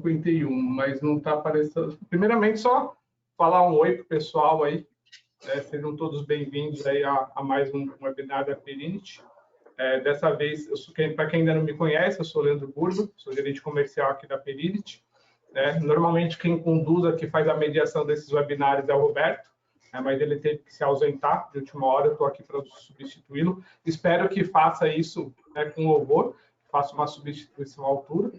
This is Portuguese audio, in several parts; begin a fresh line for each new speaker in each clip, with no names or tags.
51, mas não está aparecendo. Primeiramente, só falar um oi para o pessoal aí. Sejam todos bem-vindos aí a mais um webinar da Perinity. Dessa vez, para quem ainda não me conhece, eu sou Leandro Burgo, sou gerente comercial aqui da Perinity. Normalmente, quem conduz aqui, faz a mediação desses webinários é o Roberto, mas ele teve que se ausentar de última hora, eu estou aqui para substituí-lo. Espero que faça isso com louvor, faça uma substituição à altura.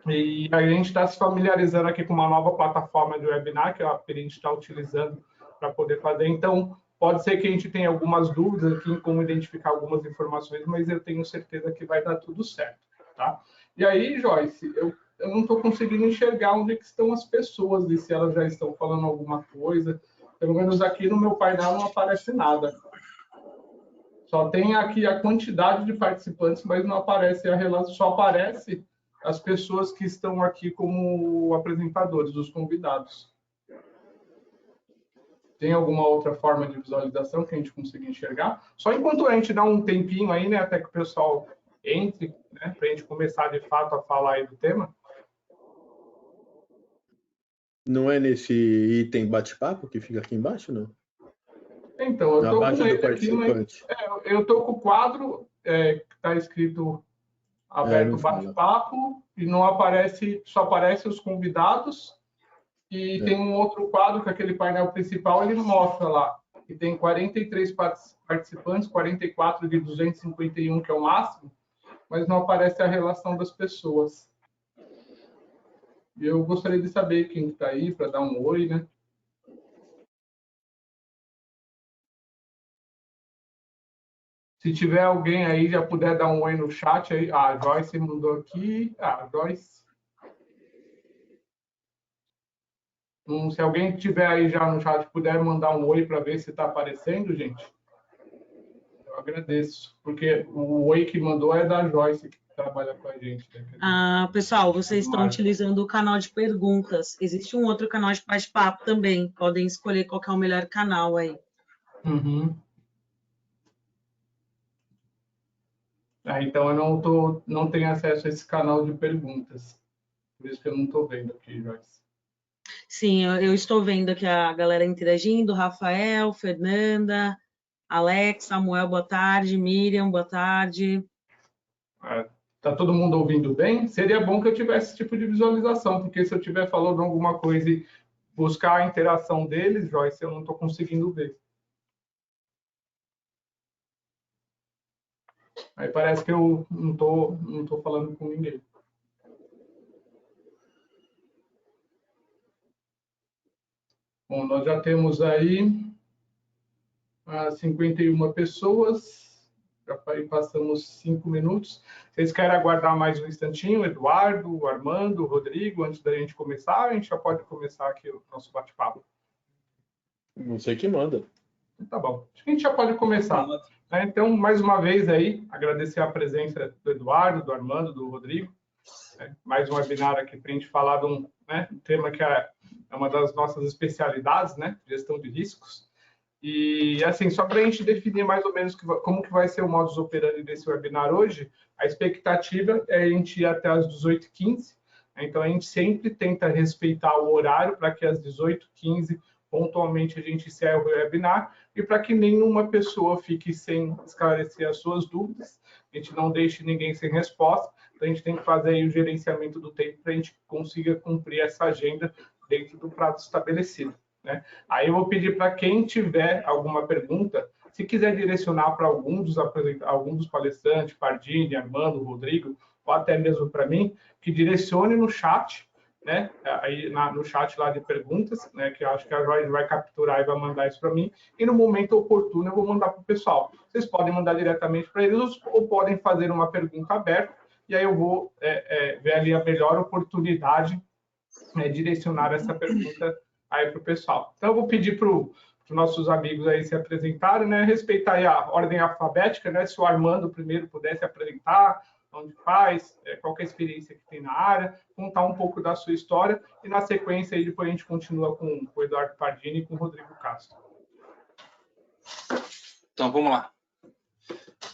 E a gente está se familiarizando aqui com uma nova plataforma de webinar que a Perinity está utilizando para poder fazer. Então, pode ser que a gente tenha algumas dúvidas aqui em como identificar algumas informações, mas eu tenho certeza que vai dar tudo certo. Tá? E aí, Joyce, eu não estou conseguindo enxergar onde que estão as pessoas e se elas já estão falando alguma coisa. Pelo menos aqui no meu painel não aparece nada. Só tem aqui a quantidade de participantes, mas não aparece a relação, só aparece as pessoas que estão aqui como apresentadores, os convidados. Tem alguma outra forma de visualização que a gente consiga enxergar? Só enquanto a gente dá um tempinho aí, até que o pessoal entre, para a gente começar de fato a falar aí do tema.
Não é nesse item bate-papo que fica aqui embaixo, não?
Então, eu estou com ele aqui, mas eu estou com o quadro que está escrito aberto bate-papo e não aparece, só aparece os convidados e tem um outro quadro que aquele painel principal ele mostra lá que tem 43 participantes, 44 de 251 que é o máximo, mas não aparece a relação das pessoas. Eu gostaria de saber quem está aí para dar um oi, né? Se tiver alguém aí, já puder dar um oi no chat aí. A Joyce mandou aqui. Joyce. Se alguém tiver aí já no chat, puder mandar um oi para ver se está aparecendo, gente. Eu agradeço. Porque o oi que mandou é da Joyce, que trabalha com a gente. Né?
Pessoal, vocês estão utilizando o canal de perguntas. Existe um outro canal de bate-papo também. Podem escolher qual que é o melhor canal aí.
Uhum. Então, eu não tenho acesso a esse canal de perguntas. Por isso que eu não estou vendo aqui, Joyce.
Sim, eu estou vendo aqui a galera interagindo. Rafael, Fernanda, Alex, Samuel, boa tarde. Miriam, boa tarde.
Está todo mundo ouvindo bem? Seria bom que eu tivesse esse tipo de visualização, porque se eu estiver falando alguma coisa e buscar a interação deles, Joyce, eu não estou conseguindo ver. Aí parece que eu não tô falando com ninguém. Bom, nós já temos aí 51 pessoas, já passamos 5 minutos. Vocês querem aguardar mais um instantinho, Eduardo, Armando, Rodrigo, antes da gente começar? A gente já pode começar aqui o nosso bate-papo.
Não sei quem manda.
Tá bom, acho que a gente já pode começar. Então, mais uma vez aí, agradecer a presença do Eduardo, do Armando, do Rodrigo. Mais um webinar aqui para a gente falar de um tema que é uma das nossas especialidades, gestão de riscos. E, assim, só para a gente definir mais ou menos como que vai ser o modus operandi desse webinar hoje, a expectativa é a gente ir até às 18h15. Então, a gente sempre tenta respeitar o horário para que às 18h15 pontualmente a gente encerre o webinar e para que nenhuma pessoa fique sem esclarecer as suas dúvidas, a gente não deixe ninguém sem resposta, então a gente tem que fazer aí o gerenciamento do tempo para a gente consiga cumprir essa agenda dentro do prazo estabelecido. Aí eu vou pedir para quem tiver alguma pergunta, se quiser direcionar para algum dos palestrantes, Pardini, Armando, Rodrigo, ou até mesmo para mim, que direcione no chat, aí no chat lá de perguntas, que eu acho que a Joyce vai capturar e vai mandar isso para mim, e no momento oportuno eu vou mandar para o pessoal. Vocês podem mandar diretamente para eles ou podem fazer uma pergunta aberta, e aí eu vou ver ali a melhor oportunidade de direcionar essa pergunta aí para o pessoal. Então eu vou pedir para os nossos amigos aí se apresentarem, respeitar aí a ordem alfabética, se o Armando primeiro pudesse apresentar, onde faz, qual que é a experiência que tem na área, contar um pouco da sua história e, na sequência, aí, depois a gente continua com o Eduardo Pardini e com o Rodrigo Castro.
Então, vamos lá.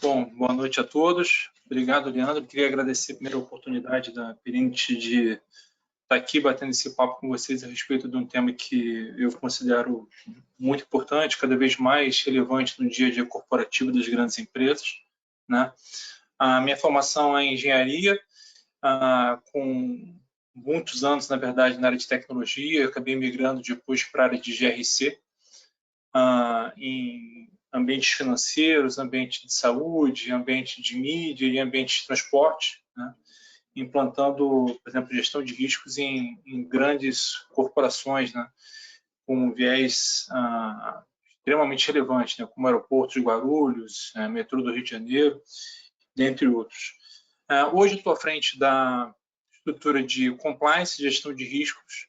Bom, boa noite a todos. Obrigado, Leandro. Queria agradecer a primeira oportunidade da Perinit de estar aqui batendo esse papo com vocês a respeito de um tema que eu considero muito importante, cada vez mais relevante no dia a dia corporativo das grandes empresas, né? A minha formação é em engenharia, com muitos anos, na verdade, na área de tecnologia. Eu acabei migrando depois para a área de GRC, em ambientes financeiros, ambiente de saúde, ambiente de mídia e ambiente de transporte, né? Implantando, por exemplo, gestão de riscos em grandes corporações, né? Com viés extremamente relevante, né? Como o aeroporto de Guarulhos, metrô do Rio de Janeiro, dentre outros. Hoje estou à frente da estrutura de compliance, gestão de riscos,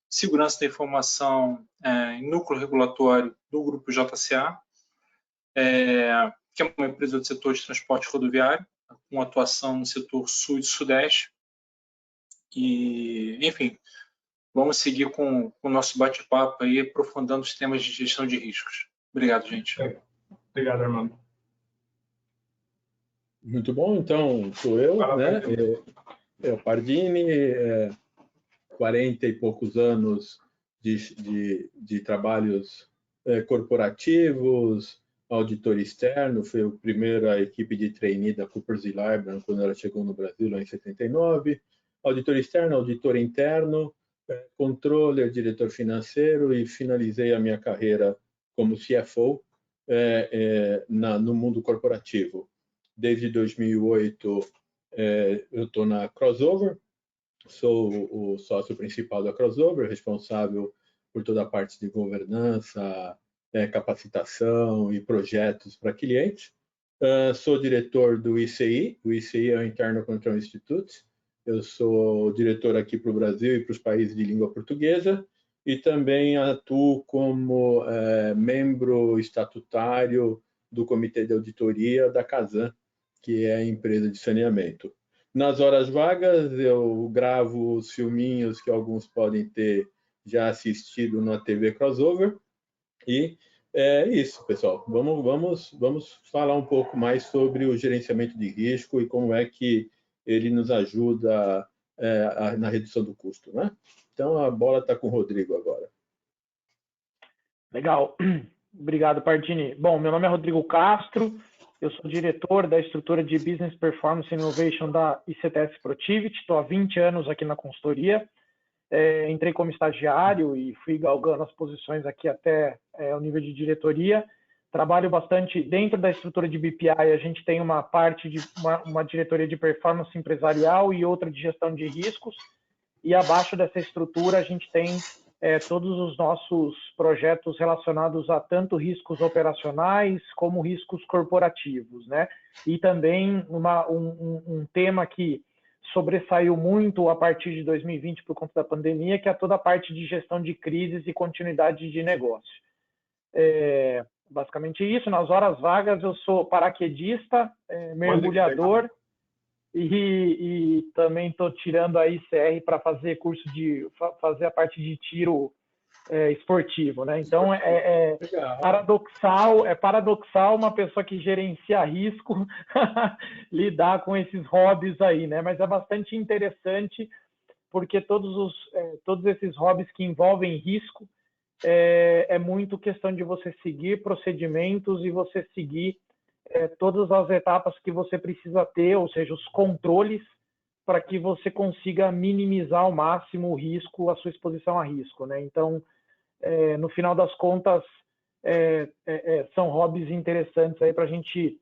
segurança da informação em núcleo regulatório do Grupo JCA, que é uma empresa do setor de transporte rodoviário, com atuação no setor sul e sudeste. E, enfim, vamos seguir com o nosso bate-papo aí, aprofundando os temas de gestão de riscos. Obrigado, gente.
Obrigado, Armando.
Muito bom, então sou eu, né? O Pardini, 40 e poucos anos de trabalhos corporativos, auditor externo, foi a primeira equipe de trainee da Coopers & Lybrand quando ela chegou no Brasil, lá em 79. Auditor externo, auditor interno, controller, diretor financeiro, e finalizei a minha carreira como CFO no mundo corporativo. Desde 2008, eu estou na Crossover, sou o sócio principal da Crossover, responsável por toda a parte de governança, capacitação e projetos para clientes. Sou diretor do ICI, o ICI é o Internal Control Institute. Eu sou diretor aqui para o Brasil e para os países de língua portuguesa, e também atuo como membro estatutário do Comitê de Auditoria da Casan, que é a empresa de saneamento. Nas horas vagas, eu gravo os filminhos que alguns podem ter já assistido na TV Crossover. E é isso, pessoal. Vamos falar um pouco mais sobre o gerenciamento de risco e como é que ele nos ajuda na redução do custo, né? Então, a bola está com o Rodrigo agora.
Legal. Obrigado, Pardini. Bom, meu nome é Rodrigo Castro. Eu sou diretor da estrutura de Business Performance and Innovation da ICTS Protiviti. Estou há 20 anos aqui na consultoria. Entrei como estagiário e fui galgando as posições aqui até o nível de diretoria. Trabalho bastante dentro da estrutura de BPI. A gente tem uma parte de uma diretoria de performance empresarial e outra de gestão de riscos. E abaixo dessa estrutura a gente tem todos os nossos projetos relacionados a tanto riscos operacionais como riscos corporativos, né? E também um tema que sobressaiu muito a partir de 2020 por conta da pandemia, que é toda a parte de gestão de crises e continuidade de negócio. Basicamente isso. Nas horas vagas eu sou paraquedista, mergulhador, e também estou tirando a ICR para fazer fazer a parte de tiro esportivo, né? Então é paradoxal uma pessoa que gerencia risco lidar com esses hobbies aí, né? Mas é bastante interessante porque todos esses hobbies que envolvem risco é muito questão de você seguir procedimentos e você seguir todas as etapas que você precisa ter, ou seja, os controles, para que você consiga minimizar ao máximo o risco, a sua exposição a risco, né? Então, no final das contas, são hobbies interessantes aí para a gente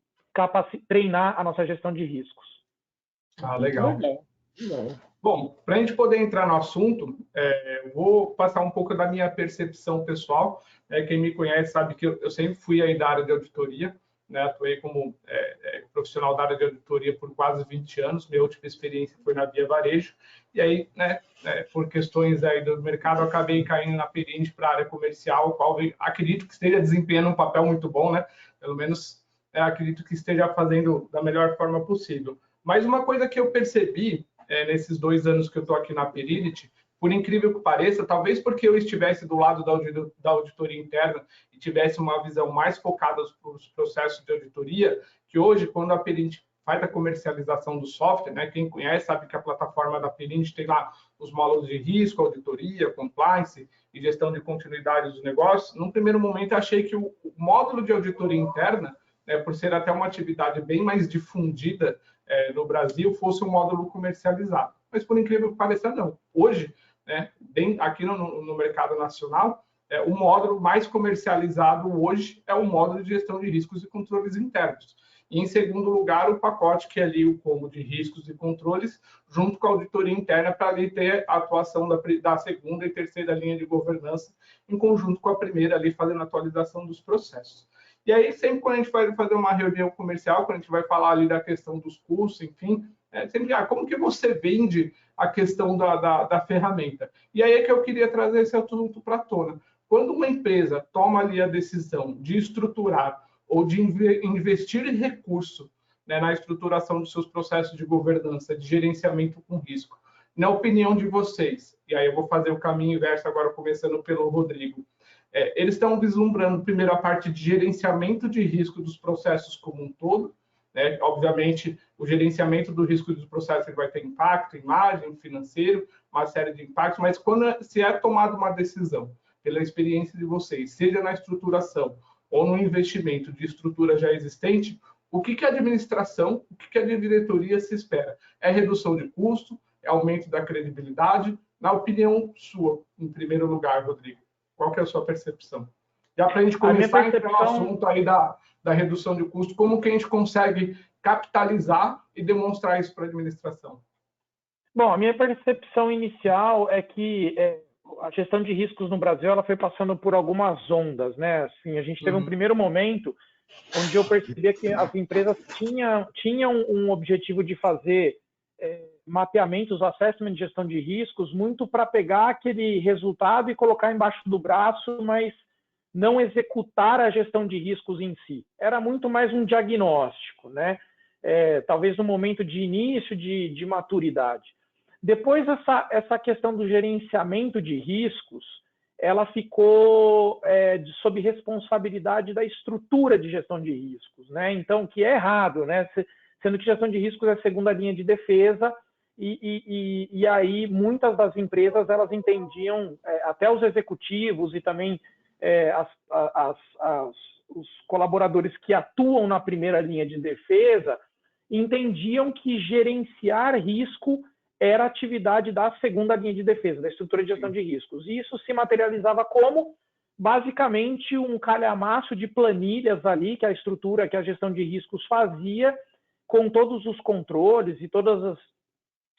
treinar a nossa gestão de riscos.
Legal. Bom, para a gente poder entrar no assunto, vou passar um pouco da minha percepção pessoal. Quem me conhece sabe que eu sempre fui aí da área de auditoria, né? Atuei como profissional da área de auditoria por quase 20 anos. Minha última experiência foi na Via Varejo. E aí, né, por questões aí do mercado, eu acabei caindo na Perinit para a área comercial, qual acredito que esteja desempenhando um papel muito bom, né? Pelo menos acredito que esteja fazendo da melhor forma possível. Mas uma coisa que eu percebi nesses 2 anos que eu estou aqui na Perinit, por incrível que pareça, talvez porque eu estivesse do lado da auditoria interna e tivesse uma visão mais focada nos processos de auditoria, que hoje, quando a Perinit faz a comercialização do software, né? Quem conhece sabe que a plataforma da Perint tem lá os módulos de risco, auditoria, compliance e gestão de continuidade dos negócios. Num primeiro momento, eu achei que o módulo de auditoria interna, né, por ser até uma atividade bem mais difundida no Brasil, fosse um módulo comercializado. Mas, por incrível que pareça, não. Hoje, né, aqui no mercado nacional, o módulo mais comercializado hoje é o módulo de gestão de riscos e controles internos. E, em segundo lugar, o pacote que é ali o combo de riscos e controles, junto com a auditoria interna, para ali ter a atuação da segunda e terceira linha de governança, em conjunto com a primeira, ali fazendo a atualização dos processos. E aí, sempre quando a gente vai fazer uma reunião comercial, quando a gente vai falar ali da questão dos custos, enfim, sempre, como que você vende a questão da ferramenta? E aí é que eu queria trazer esse assunto para a tona. Quando uma empresa toma ali a decisão de estruturar ou de investir recurso, né, na estruturação dos seus processos de governança, de gerenciamento com risco, na opinião de vocês, e aí eu vou fazer o caminho inverso agora, começando pelo Rodrigo, eles estão vislumbrando primeiro a parte de gerenciamento de risco dos processos como um todo, né? Obviamente, o gerenciamento do risco dos processos vai ter impacto, imagem, financeiro, uma série de impactos, mas quando se é tomada uma decisão, pela experiência de vocês, seja na estruturação ou no investimento de estrutura já existente, o que a administração, o que a diretoria se espera? É redução de custo? É aumento da credibilidade? Na opinião sua, em primeiro lugar, Rodrigo, qual que é a sua percepção? Já para a gente começar a entrar no assunto aí da redução de custo, como que a gente consegue capitalizar e demonstrar isso para a administração?
Bom, a minha percepção inicial é que a gestão de riscos no Brasil ela foi passando por algumas ondas, né? Assim, a gente teve um primeiro momento onde eu percebia que as empresas tinham um objetivo de fazer mapeamentos, assessment de gestão de riscos, muito para pegar aquele resultado e colocar embaixo do braço, mas não executar a gestão de riscos em si. Era muito mais um diagnóstico, né? Talvez no momento de início de maturidade. Depois, essa questão do gerenciamento de riscos, ela ficou sob responsabilidade da estrutura de gestão de riscos, né? Então, que é errado, né? Sendo que gestão de riscos é a segunda linha de defesa, e aí muitas das empresas elas entendiam, até os executivos e também os colaboradores que atuam na primeira linha de defesa, entendiam que gerenciar risco era atividade da segunda linha de defesa, da estrutura de gestão de riscos. E isso se materializava como, basicamente, um calhamaço de planilhas ali, que a estrutura, que a gestão de riscos fazia, com todos os controles e todos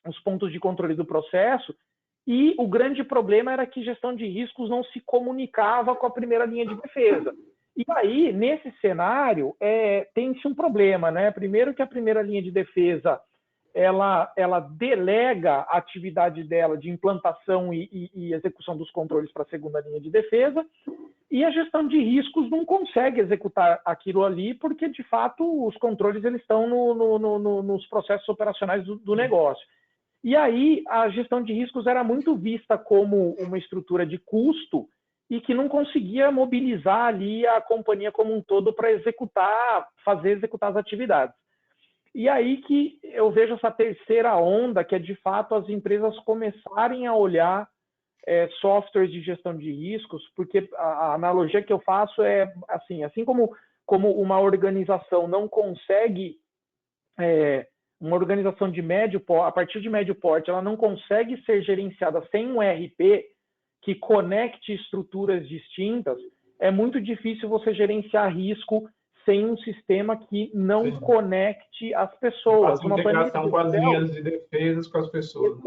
os pontos de controle do processo. E o grande problema era que gestão de riscos não se comunicava com a primeira linha de defesa. E aí, nesse cenário, tem-se um problema, né? Primeiro que a primeira linha de defesa ela delega a atividade dela de implantação e execução dos controles para a segunda linha de defesa, e a gestão de riscos não consegue executar aquilo ali, porque, de fato, os controles eles estão nos processos operacionais do negócio. E aí, a gestão de riscos era muito vista como uma estrutura de custo e que não conseguia mobilizar ali a companhia como um todo para fazer executar as atividades. E aí que eu vejo essa terceira onda, que é de fato as empresas começarem a olhar softwares de gestão de riscos, porque a analogia que eu faço é assim como uma organização não consegue, uma organização de médio porte, a partir de médio porte, ela não consegue ser gerenciada sem um ERP que conecte estruturas distintas, é muito difícil você gerenciar risco sem um sistema que não conecte as pessoas.
Uma integração com as linhas de defesa com as pessoas.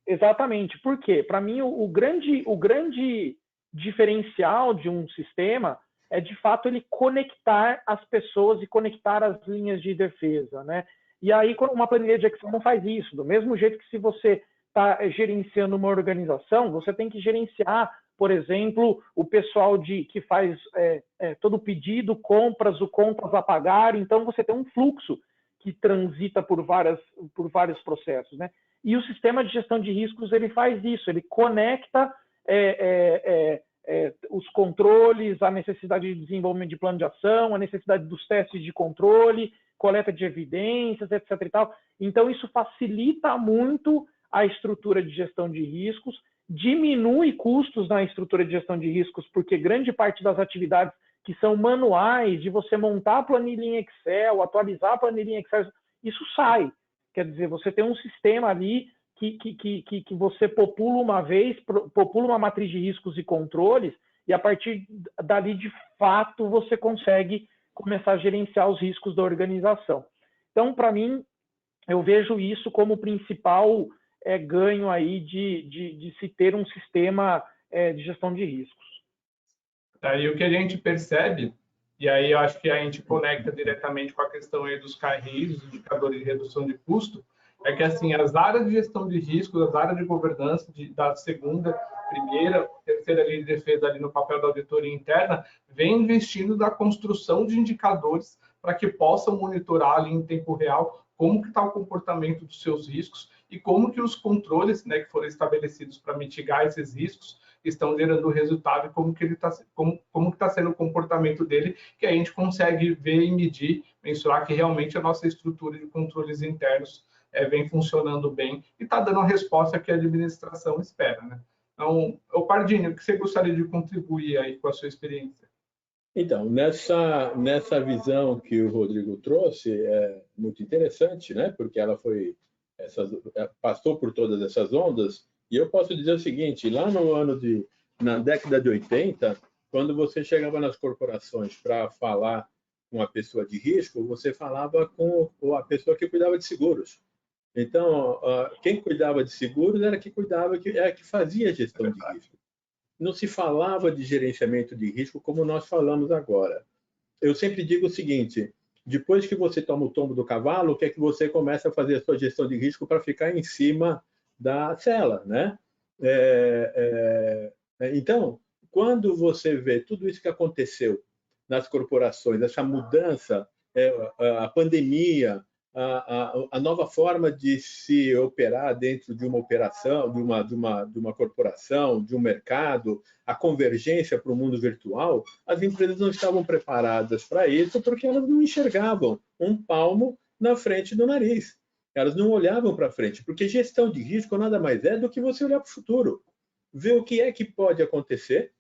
Exatamente. Por quê? Para mim, o grande diferencial de um sistema é, de fato, ele conectar as pessoas e conectar as linhas de defesa, né? E aí, uma planilha de Excel não faz isso. Do mesmo jeito que se você está gerenciando uma organização, você tem que gerenciar, por exemplo, o pessoal que faz todo o pedido, compras, o contas a pagar. Então, você tem um fluxo que transita por vários processos, né? E o sistema de gestão de riscos ele faz isso, ele conecta os controles, a necessidade de desenvolvimento de plano de ação, a necessidade dos testes de controle, coleta de evidências, etc. e tal. Então, isso facilita muito a estrutura de gestão de riscos, diminui custos na estrutura de gestão de riscos, porque grande parte das atividades que são manuais, de você montar a planilha em Excel, atualizar a planilha em Excel, isso sai. Quer dizer, você tem um sistema ali que você popula uma vez, popula uma matriz de riscos e controles, e a partir dali, de fato, você consegue começar a gerenciar os riscos da organização. Então, para mim, eu vejo isso como o principal ganho aí de se ter um sistema de gestão de riscos.
Aí o que a gente percebe, e aí eu acho que a gente conecta diretamente com a questão aí dos KRIs, os indicadores de redução de custo, é que assim, as áreas de gestão de riscos, as áreas de governança da segunda, primeira, terceira linha de defesa ali no papel da auditoria interna, vem investindo na construção de indicadores para que possam monitorar ali em tempo real como que está o comportamento dos seus riscos e como que os controles, né, que foram estabelecidos para mitigar esses riscos estão gerando resultado e como que está sendo o comportamento dele, que a gente consegue ver e medir, mensurar que realmente a nossa estrutura de controles internos vem funcionando bem e está dando a resposta que a administração espera, né? Então, Pardini, o que você gostaria de contribuir aí com a sua experiência?
Então, nessa visão que o Rodrigo trouxe, é muito interessante, né? Porque ela passou por todas essas ondas, e eu posso dizer o seguinte, lá na década de 80, quando você chegava nas corporações para falar com a pessoa de risco, você falava com a pessoa que cuidava de seguros. Então, quem cuidava de seguros era que fazia gestão de risco. Não se falava de gerenciamento de risco como nós falamos agora. Eu sempre digo o seguinte, depois que você toma o tombo do cavalo, o que é que você começa a fazer a sua gestão de risco para ficar em cima da sela, né? Então, quando você vê tudo isso que aconteceu nas corporações, essa mudança, a pandemia, a nova forma de se operar dentro de uma operação, de uma corporação, de um mercado, a convergência para o mundo virtual, as empresas não estavam preparadas para isso porque elas não enxergavam um palmo na frente do nariz. Elas não olhavam para frente, porque gestão de risco nada mais é do que você olhar para o futuro, ver o que é que pode acontecer,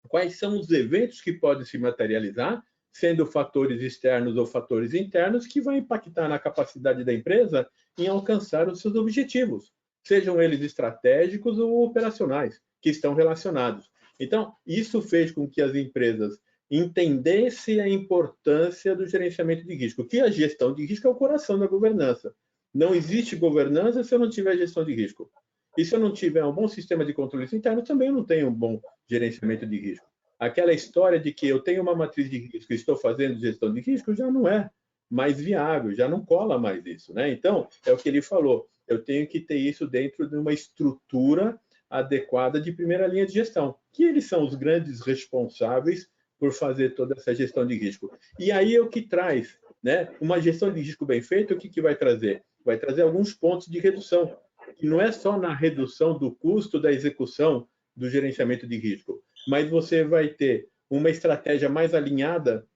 quais são os eventos que podem se materializar, sendo fatores externos ou fatores internos, que vão impactar na capacidade da empresa em alcançar os seus objetivos, sejam eles estratégicos ou operacionais, que estão relacionados. Então, isso fez com que as empresas entendessem a importância do gerenciamento de risco, que a gestão de risco é o coração da governança. Não existe governança se eu não tiver gestão de risco. E se eu não tiver um bom sistema de controles internos, também eu não tenho um bom gerenciamento de risco. Aquela história de que eu tenho uma matriz de risco e estou fazendo gestão de risco já não é mais viável, já não cola mais isso, né? Então, é o que ele falou, eu tenho que ter isso dentro de uma estrutura adequada de primeira linha de gestão, que eles são os grandes responsáveis por fazer toda essa gestão de risco. E aí é o que traz, né? Uma gestão de risco bem feita, o que vai trazer? Vai trazer alguns pontos de redução, que não é só na redução do custo da execução do gerenciamento de risco, mas você vai ter uma estratégia mais alinhada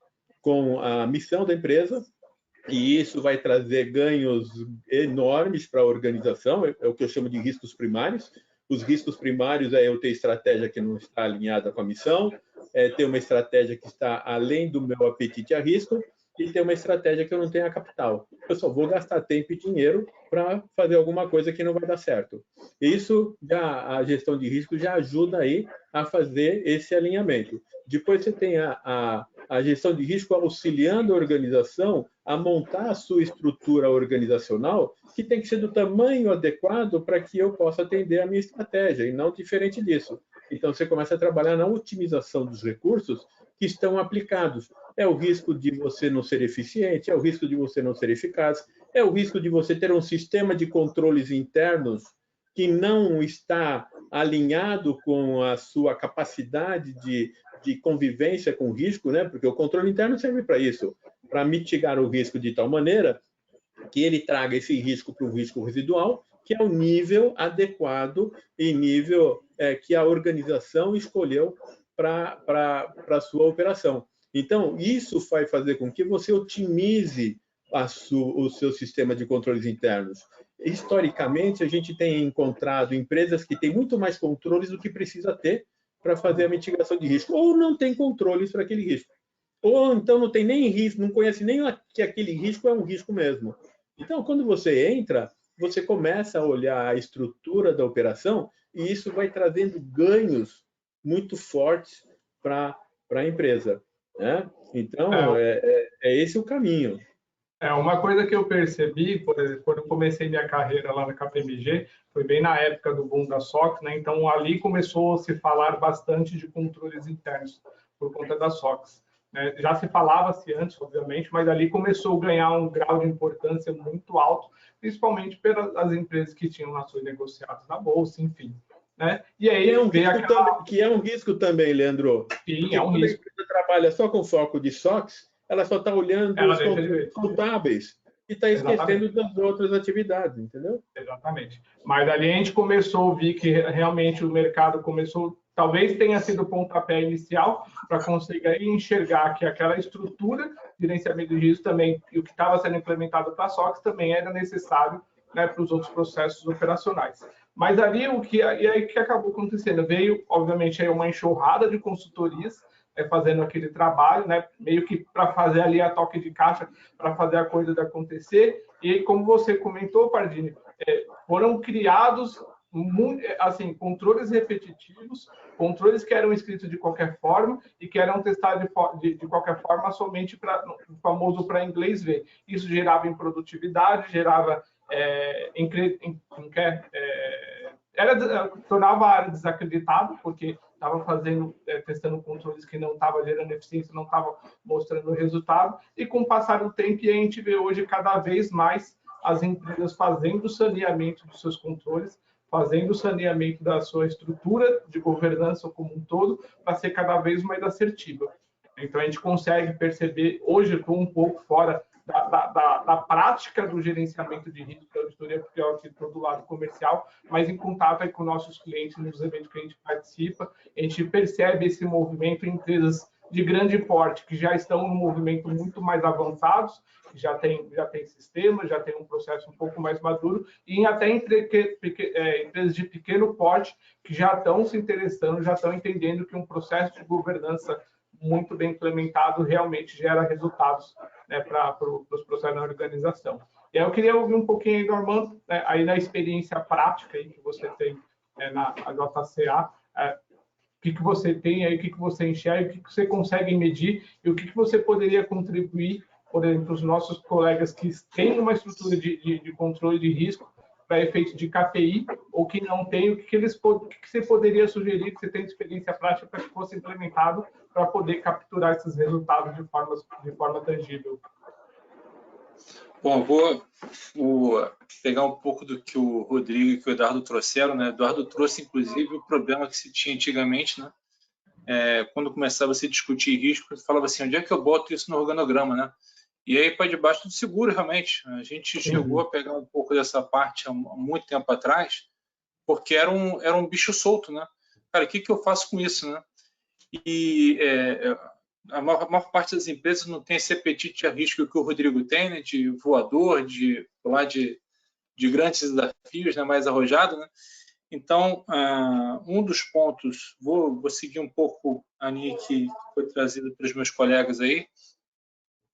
com a missão da empresa, e isso vai trazer ganhos enormes para a organização, é o que eu chamo de riscos primários. Os riscos primários é eu ter estratégia que não está alinhada com a missão, é ter uma estratégia que está além do meu apetite a risco, e ter uma estratégia que eu não tenha capital. Eu só vou gastar tempo e dinheiro para fazer alguma coisa que não vai dar certo. Isso, a gestão de risco já ajuda aí a fazer esse alinhamento. Depois você tem a gestão de risco auxiliando a organização a montar a sua estrutura organizacional, que tem que ser do tamanho adequado para que eu possa atender a minha estratégia, e não diferente disso. Então, você começa a trabalhar na otimização dos recursos que estão aplicados. É o risco de você não ser eficiente, é o risco de você não ser eficaz, é o risco de você ter um sistema de controles internos que não está alinhado com a sua capacidade de convivência com o risco, né? Porque o controle interno serve para isso, para mitigar o risco de tal maneira que ele traga esse risco para um risco residual, que é o nível adequado e nível que a organização escolheu para a sua operação. Então, isso vai fazer com que você otimize o seu sistema de controles internos? Historicamente, a gente tem encontrado empresas que têm muito mais controles do que precisa ter para fazer a mitigação de risco, ou não tem controles para aquele risco, ou então não tem nem risco, não conhece nem que aquele risco é um risco mesmo. Então, quando você entra, você começa a olhar a estrutura da operação e isso vai trazendo ganhos muito fortes para a empresa, né? Então, é esse o caminho.
Uma coisa que eu percebi, por exemplo, quando eu comecei minha carreira lá na KPMG, foi bem na época do boom da SOX, né? Então, ali começou a se falar bastante de controles internos, por conta da SOX. Né? Já se falava-se antes, obviamente, mas ali começou a ganhar um grau de importância muito alto, principalmente pelas empresas que tinham ações negociadas na Bolsa, enfim. Né? E aí
que é um risco também, Leandro.
Sim,
porque
é um risco.
A empresa trabalha só com foco de SOX, ela só está olhando os controles contábeis e está esquecendo das outras atividades, entendeu?
Exatamente. Mas ali a gente começou a ouvir que realmente o mercado começou, talvez tenha sido o pontapé inicial para conseguir enxergar que aquela estrutura de gerenciamento de risco também, e o que estava sendo implementado para a SOX também era necessário, né, para os outros processos operacionais. Mas ali o que acabou acontecendo? Veio, obviamente, aí uma enxurrada de consultorias fazendo aquele trabalho, né, meio que para fazer ali a toque de caixa, para fazer a coisa acontecer. E como você comentou, Pardini, foram criados assim, controles repetitivos, controles que eram escritos de qualquer forma e que eram testados de qualquer forma somente para o famoso para inglês ver. Isso gerava improdutividade, gerava tornava a área desacreditada, porque estava testando controles que não estavam gerando eficiência, não estavam mostrando resultado, e com o passar do tempo, a gente vê hoje cada vez mais as empresas fazendo saneamento dos seus controles, fazendo saneamento da sua estrutura de governança como um todo, para ser cada vez mais assertiva. Então, a gente consegue perceber, hoje eu estou um pouco fora da prática do gerenciamento de risco da auditoria, porque eu aqui estou do lado comercial, mas em contato aí com nossos clientes, nos eventos que a gente participa, a gente percebe esse movimento em empresas de grande porte, que já estão num movimento muito mais avançados, que já tem sistema, já tem um processo um pouco mais maduro, e até empresas de pequeno porte, que já estão se interessando, já estão entendendo que um processo de governança muito bem implementado realmente gera resultados, né, para os processos da organização. E aí eu queria ouvir um pouquinho aí do Armando, né, aí na experiência prática aí que você tem na JCA, o que você tem aí, o que você enxerga, o que você consegue medir e o que você poderia contribuir, por exemplo, para os nossos colegas que têm uma estrutura de controle de risco para efeito de KPI ou que não tem, o que você poderia sugerir, que você tem de experiência prática para que fosse implementado para poder capturar esses resultados de forma tangível?
Bom, vou pegar um pouco do que o Rodrigo e que o Eduardo trouxeram, né? O Eduardo trouxe, inclusive, o problema que se tinha antigamente, né? Quando começava a se discutir risco, você falava assim, onde é que eu boto isso no organograma, né? E aí, para debaixo do seguro, realmente. A gente chegou a pegar um pouco dessa parte há muito tempo atrás, porque era um bicho solto, né? Cara, o que eu faço com isso, né? E a maior parte das empresas não tem esse apetite a risco que o Rodrigo tem, né? De voador, de grandes desafios, né? Mais arrojado, né? Então, um dos pontos, vou seguir um pouco a linha que foi trazida pelos meus colegas aí.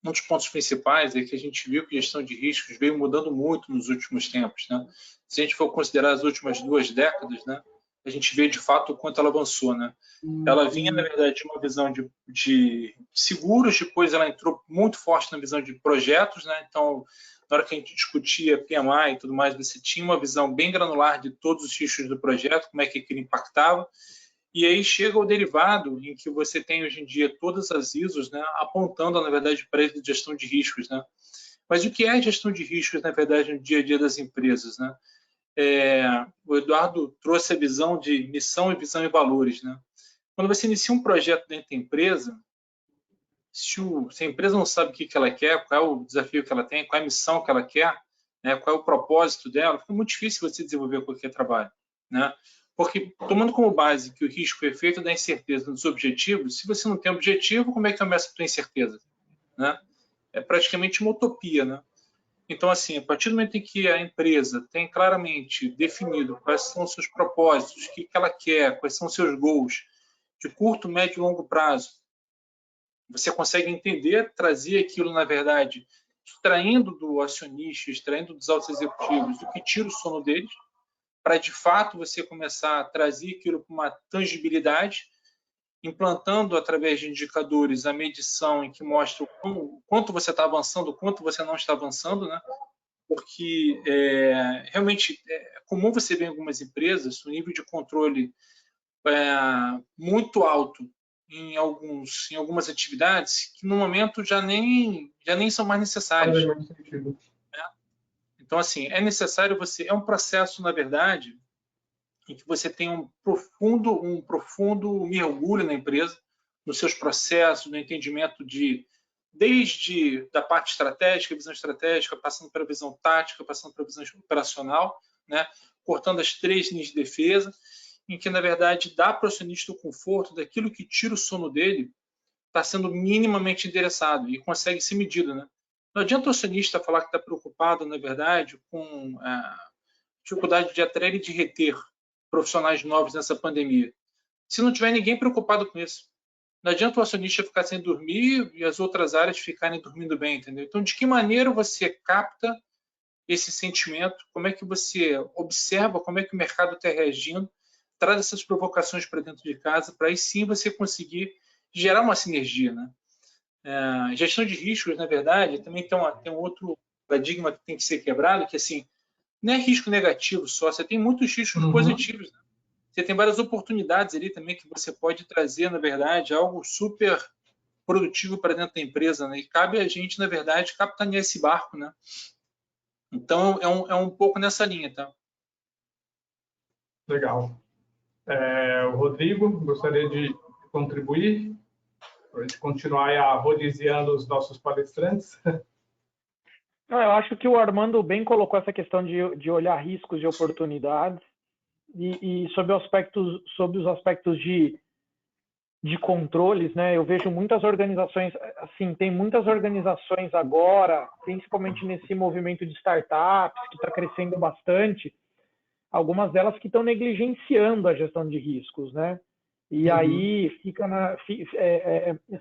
Um dos pontos principais é que a gente viu que a gestão de riscos veio mudando muito nos últimos tempos, né? Se a gente for considerar as últimas 2 décadas, né, a gente vê de fato o quanto ela avançou, né? Ela vinha, na verdade, de uma visão de seguros, depois ela entrou muito forte na visão de projetos, né? Então, na hora que a gente discutia PMI e tudo mais, você tinha uma visão bem granular de todos os riscos do projeto, como é que aquilo impactava. E aí chega o derivado em que você tem hoje em dia todas as ISOs, né, apontando, na verdade, para a gestão de riscos, né? Mas o que é gestão de riscos, na verdade, no dia a dia das empresas, né? O Eduardo trouxe a visão de missão e visão e valores, né? Quando você inicia um projeto dentro da empresa, se a empresa não sabe o que ela quer, qual é o desafio que ela tem, qual é a missão que ela quer, né, qual é o propósito dela, fica muito difícil você desenvolver qualquer trabalho, né? Porque, tomando como base que o risco é feito da incerteza dos objetivos, se você não tem objetivo, como é que começa a tua incerteza, né? é praticamente uma utopia, né? Então, assim, a partir do momento em que a empresa tem claramente definido quais são os seus propósitos, o que ela quer, quais são os seus goals de curto, médio e longo prazo, você consegue entender, trazer aquilo, na verdade, extraindo do acionista, extraindo dos altos executivos, do que tira o sono deles, para, de fato, você começar a trazer aquilo para uma tangibilidade, implantando, através de indicadores, a medição em que mostra o quanto você está avançando, o quanto você não está avançando, né? Porque realmente é comum você ver em algumas empresas um nível de controle muito alto em algumas atividades que no momento já nem são mais necessárias. Então, assim, é necessário é um processo, na verdade, em que você tem um profundo mergulho na empresa, nos seus processos, no entendimento desde da parte estratégica, visão estratégica, passando pela visão tática, passando pela visão operacional, né? Cortando as 3 linhas de defesa, em que, na verdade, dá para o acionista o conforto daquilo que tira o sono dele está sendo minimamente endereçado e consegue ser medido, né? Não adianta o acionista falar que está preocupado, na verdade, com a dificuldade de atrair e de reter profissionais novos nessa pandemia. Se não tiver ninguém preocupado com isso, não adianta o acionista ficar sem dormir e as outras áreas ficarem dormindo bem, entendeu? Então, de que maneira você capta esse sentimento? Como é que você observa como é que o mercado está reagindo? Traz essas provocações para dentro de casa, para aí sim você conseguir gerar uma sinergia, né? Gestão de riscos, na verdade, também tem um outro paradigma que tem que ser quebrado, que assim, não é risco negativo só, você tem muitos riscos positivos, né? Você tem várias oportunidades ali também que você pode trazer, na verdade, algo super produtivo para dentro da empresa, né? E cabe a gente, na verdade, capitanear esse barco, né? Então, é um pouco nessa linha, tá?
Legal. O Rodrigo, gostaria de contribuir para a gente continuar rodiziando os nossos palestrantes.
Eu acho que o Armando bem colocou essa questão de olhar riscos e oportunidades e sobre os aspectos de controles, né? Eu vejo muitas organizações, assim, tem muitas organizações agora, principalmente nesse movimento de startups que está crescendo bastante, algumas delas que estão negligenciando a gestão de riscos, né? E aí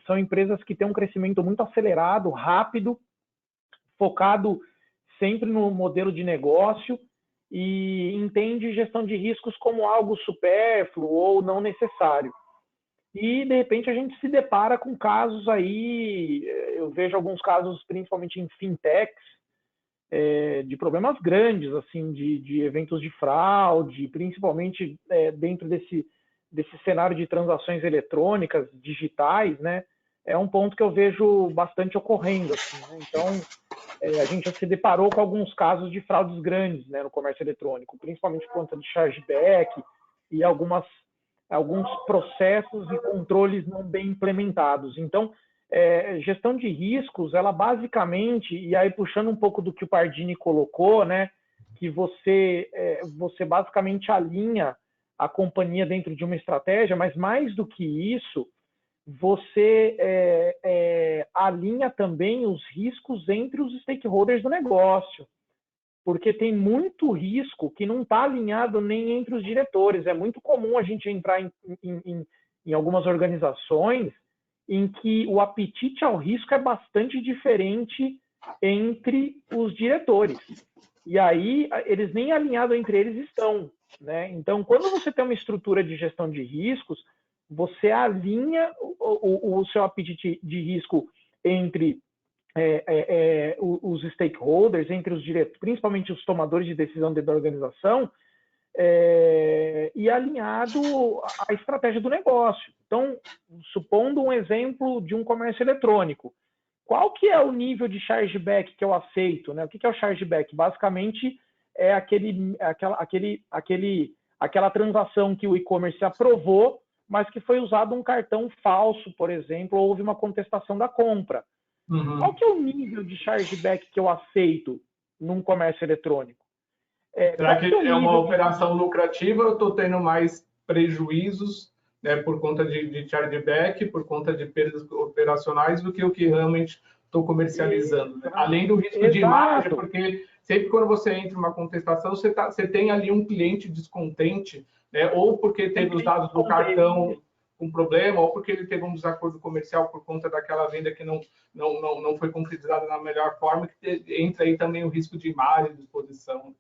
são empresas que têm um crescimento muito acelerado, rápido, focado sempre no modelo de negócio e entende gestão de riscos como algo supérfluo ou não necessário. E, de repente, a gente se depara com casos aí, eu vejo alguns casos, principalmente em fintechs, de problemas grandes, assim, de eventos de fraude, principalmente dentro desse cenário de transações eletrônicas, digitais, né? É um ponto que eu vejo bastante ocorrendo, assim, né? Então, a gente já se deparou com alguns casos de fraudes grandes, né, no comércio eletrônico, principalmente por conta de chargeback e alguns processos e controles não bem implementados. Então, gestão de riscos, ela basicamente, e aí puxando um pouco do que o Pardini colocou, né, que você basicamente alinha a companhia dentro de uma estratégia, mas mais do que isso, você alinha também os riscos entre os stakeholders do negócio, porque tem muito risco que não está alinhado nem entre os diretores. É muito comum a gente entrar em algumas organizações em que o apetite ao risco é bastante diferente entre os diretores. E aí, eles nem alinhados entre eles estão, né? Então, quando você tem uma estrutura de gestão de riscos, você alinha o seu apetite de risco entre os stakeholders, entre os diretores, principalmente os tomadores de decisão dentro da organização, e alinhado à estratégia do negócio. Então, supondo um exemplo de um comércio eletrônico, qual que é o nível de chargeback que eu aceito, né? O que é o chargeback? Basicamente, é aquela transação que o e-commerce aprovou, mas que foi usado um cartão falso, por exemplo, ou houve uma contestação da compra. Qual que é o nível de chargeback que eu aceito num comércio eletrônico?
Será que é uma operação lucrativa ou eu estou tendo mais prejuízos, né, por conta de chargeback, por conta de perdas operacionais, do que o que realmente estou comercializando, né? Além do risco de imagem, porque sempre quando você entra em uma contestação, você tem ali um cliente descontente, né? Ou porque teve os dados do cartão com problema, ou porque ele teve um desacordo comercial por conta daquela venda que não foi concretizada na melhor forma, que entra aí também o risco de imagem, de exposição.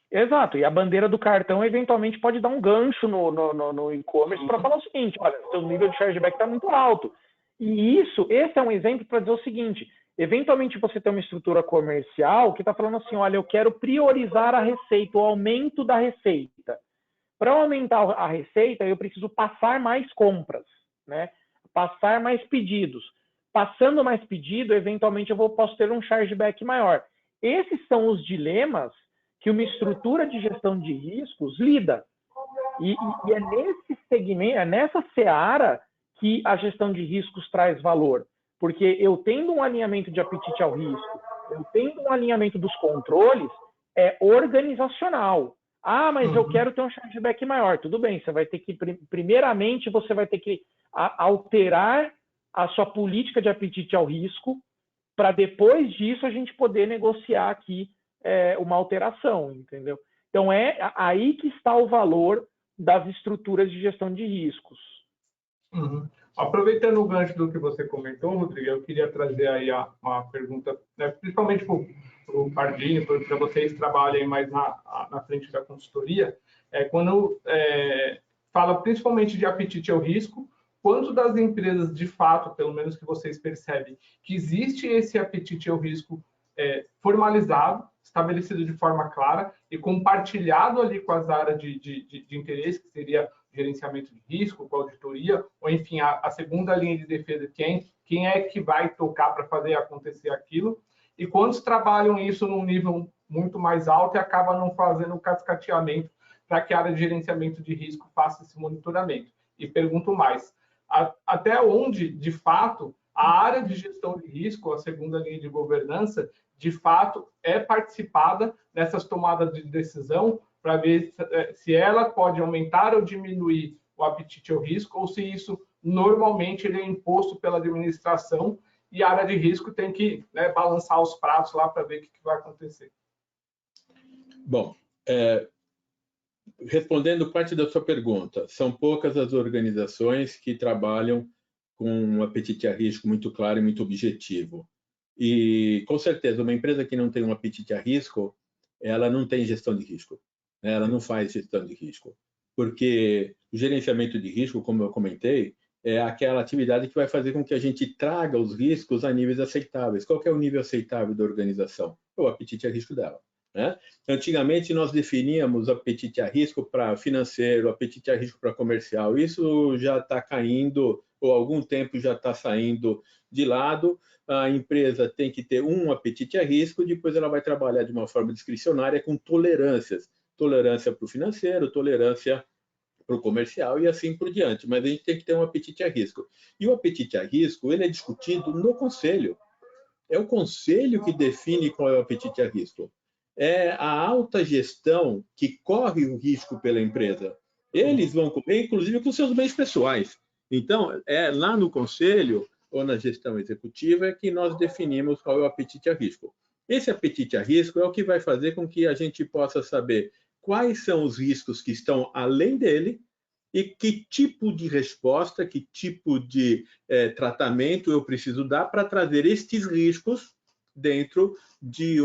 Exato, e a bandeira do cartão eventualmente pode dar um gancho no e-commerce para falar o seguinte: olha, seu nível de chargeback está muito alto. E esse é um exemplo para dizer o seguinte: eventualmente você tem uma estrutura comercial que está falando assim, olha, eu quero priorizar a receita, o aumento da receita. Para aumentar a receita, eu preciso passar mais compras, né? Passar mais pedidos. Passando mais pedido, eventualmente eu posso ter um chargeback maior. Esses são os dilemas que uma estrutura de gestão de riscos lida. E é nesse segmento, é nessa seara que a gestão de riscos traz valor. Porque eu tendo um alinhamento de apetite ao risco, eu tendo um alinhamento dos controles, é organizacional. Ah, mas eu quero ter um chargeback maior. Tudo bem, você vai ter que, primeiramente, você vai ter que alterar a sua política de apetite ao risco, para depois disso a gente poder negociar aqui uma alteração, entendeu? Então, é aí que está o valor das estruturas de gestão de riscos.
Uhum. Aproveitando o gancho do que você comentou, Rodrigo, eu queria trazer aí uma pergunta, né, principalmente para o Pardini, para vocês que trabalhem mais na frente da consultoria, quando fala principalmente de apetite ao risco, quanto das empresas, de fato, pelo menos que vocês percebem, que existe esse apetite ao risco formalizado, estabelecido de forma clara e compartilhado ali com as áreas de interesse, que seria gerenciamento de risco, com auditoria, ou enfim, a segunda linha de defesa, quem é que vai tocar para fazer acontecer aquilo, e quantos trabalham isso num nível muito mais alto e acabam não fazendo o cascateamento para que a área de gerenciamento de risco faça esse monitoramento. E pergunto mais, até onde, de fato, a área de gestão de risco, a segunda linha de governança, de fato, é participada nessas tomadas de decisão para ver se ela pode aumentar ou diminuir o apetite ao risco, ou se isso, normalmente, ele é imposto pela administração e a área de risco tem que balançar os pratos lá para ver o que vai acontecer.
Bom, respondendo parte da sua pergunta, são poucas as organizações que trabalham com um apetite a risco muito claro e muito objetivo. E, com certeza, uma empresa que não tem um apetite a risco, ela não tem gestão de risco. Ela não faz gestão de risco. Porque o gerenciamento de risco, como eu comentei, é aquela atividade que vai fazer com que a gente traga os riscos a níveis aceitáveis. Qual que é o nível aceitável da organização? O apetite a risco dela. Né? Antigamente, nós definíamos apetite a risco para financeiro, apetite a risco para comercial. Isso já está caindo, ou há algum tempo já está saindo de lado. A empresa tem que ter um apetite a risco, depois ela vai trabalhar de uma forma discricionária com tolerâncias. Tolerância para o financeiro, tolerância para o comercial e assim por diante. Mas a gente tem que ter um apetite a risco. E o apetite a risco, ele é discutido no conselho. É o conselho que define qual é o apetite a risco. É a alta gestão que corre o risco pela empresa. Eles vão comer, inclusive, com seus bens pessoais. Então, lá no conselho ou na gestão executiva é que nós definimos qual é o apetite a risco. Esse apetite a risco é o que vai fazer com que a gente possa saber quais são os riscos que estão além dele e que tipo de resposta, que tipo de tratamento eu preciso dar para trazer estes riscos dentro de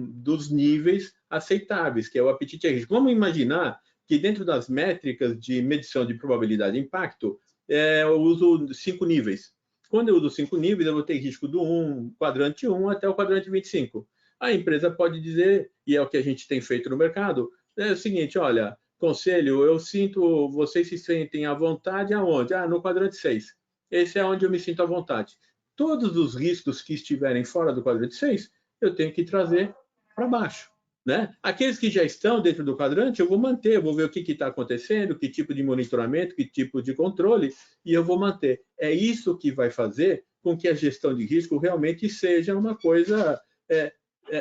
dos níveis aceitáveis, que é o apetite a risco. Vamos imaginar que dentro das métricas de medição de probabilidade de impacto, eu uso 5 níveis. Quando eu uso 5 níveis, eu vou ter risco do quadrante 1 até o quadrante 25. A empresa pode dizer, e é o que a gente tem feito no mercado, é o seguinte, olha, conselho, eu sinto, vocês se sentem à vontade aonde? No quadrante 6. Esse é onde eu me sinto à vontade. Todos os riscos que estiverem fora do quadrante 6, eu tenho que trazer para baixo. Né? Aqueles que já estão dentro do quadrante, eu vou manter, eu vou ver o que está acontecendo, que tipo de monitoramento, que tipo de controle, e eu vou manter. É isso que vai fazer com que a gestão de risco realmente seja uma coisa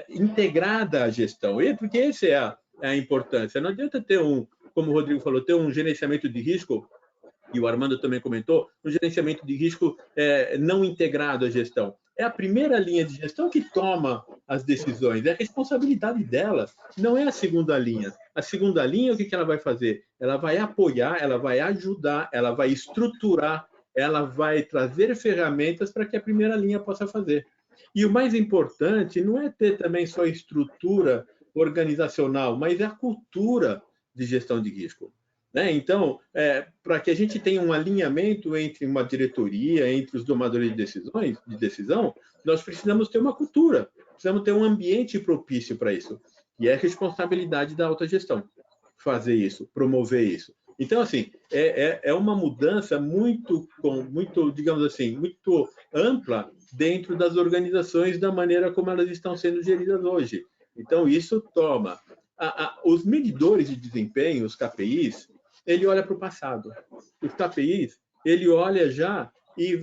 integrada à gestão. Porque essa é a importância. Não adianta ter como o Rodrigo falou, ter um gerenciamento de risco, e o Armando também comentou, um gerenciamento de risco não integrado à gestão. é a primeira linha de gestão que toma as decisões, é a responsabilidade dela, não é a segunda linha. A segunda linha, o que ela vai fazer? Ela vai apoiar, ela vai ajudar, ela vai estruturar, ela vai trazer ferramentas para que a primeira linha possa fazer. E o mais importante não é ter também só estrutura organizacional, mas é a cultura de gestão de risco. Né? Então, para que a gente tenha um alinhamento entre uma diretoria, entre os tomadores de decisão, nós precisamos ter uma cultura, precisamos ter um ambiente propício para isso. E é responsabilidade da alta gestão fazer isso, promover isso. Então, assim, é uma mudança muito, digamos assim, muito ampla dentro das organizações da maneira como elas estão sendo geridas hoje. Então, isso toma. Os medidores de desempenho, os KPIs, ele olha para o passado. Os KPIs, ele olha já e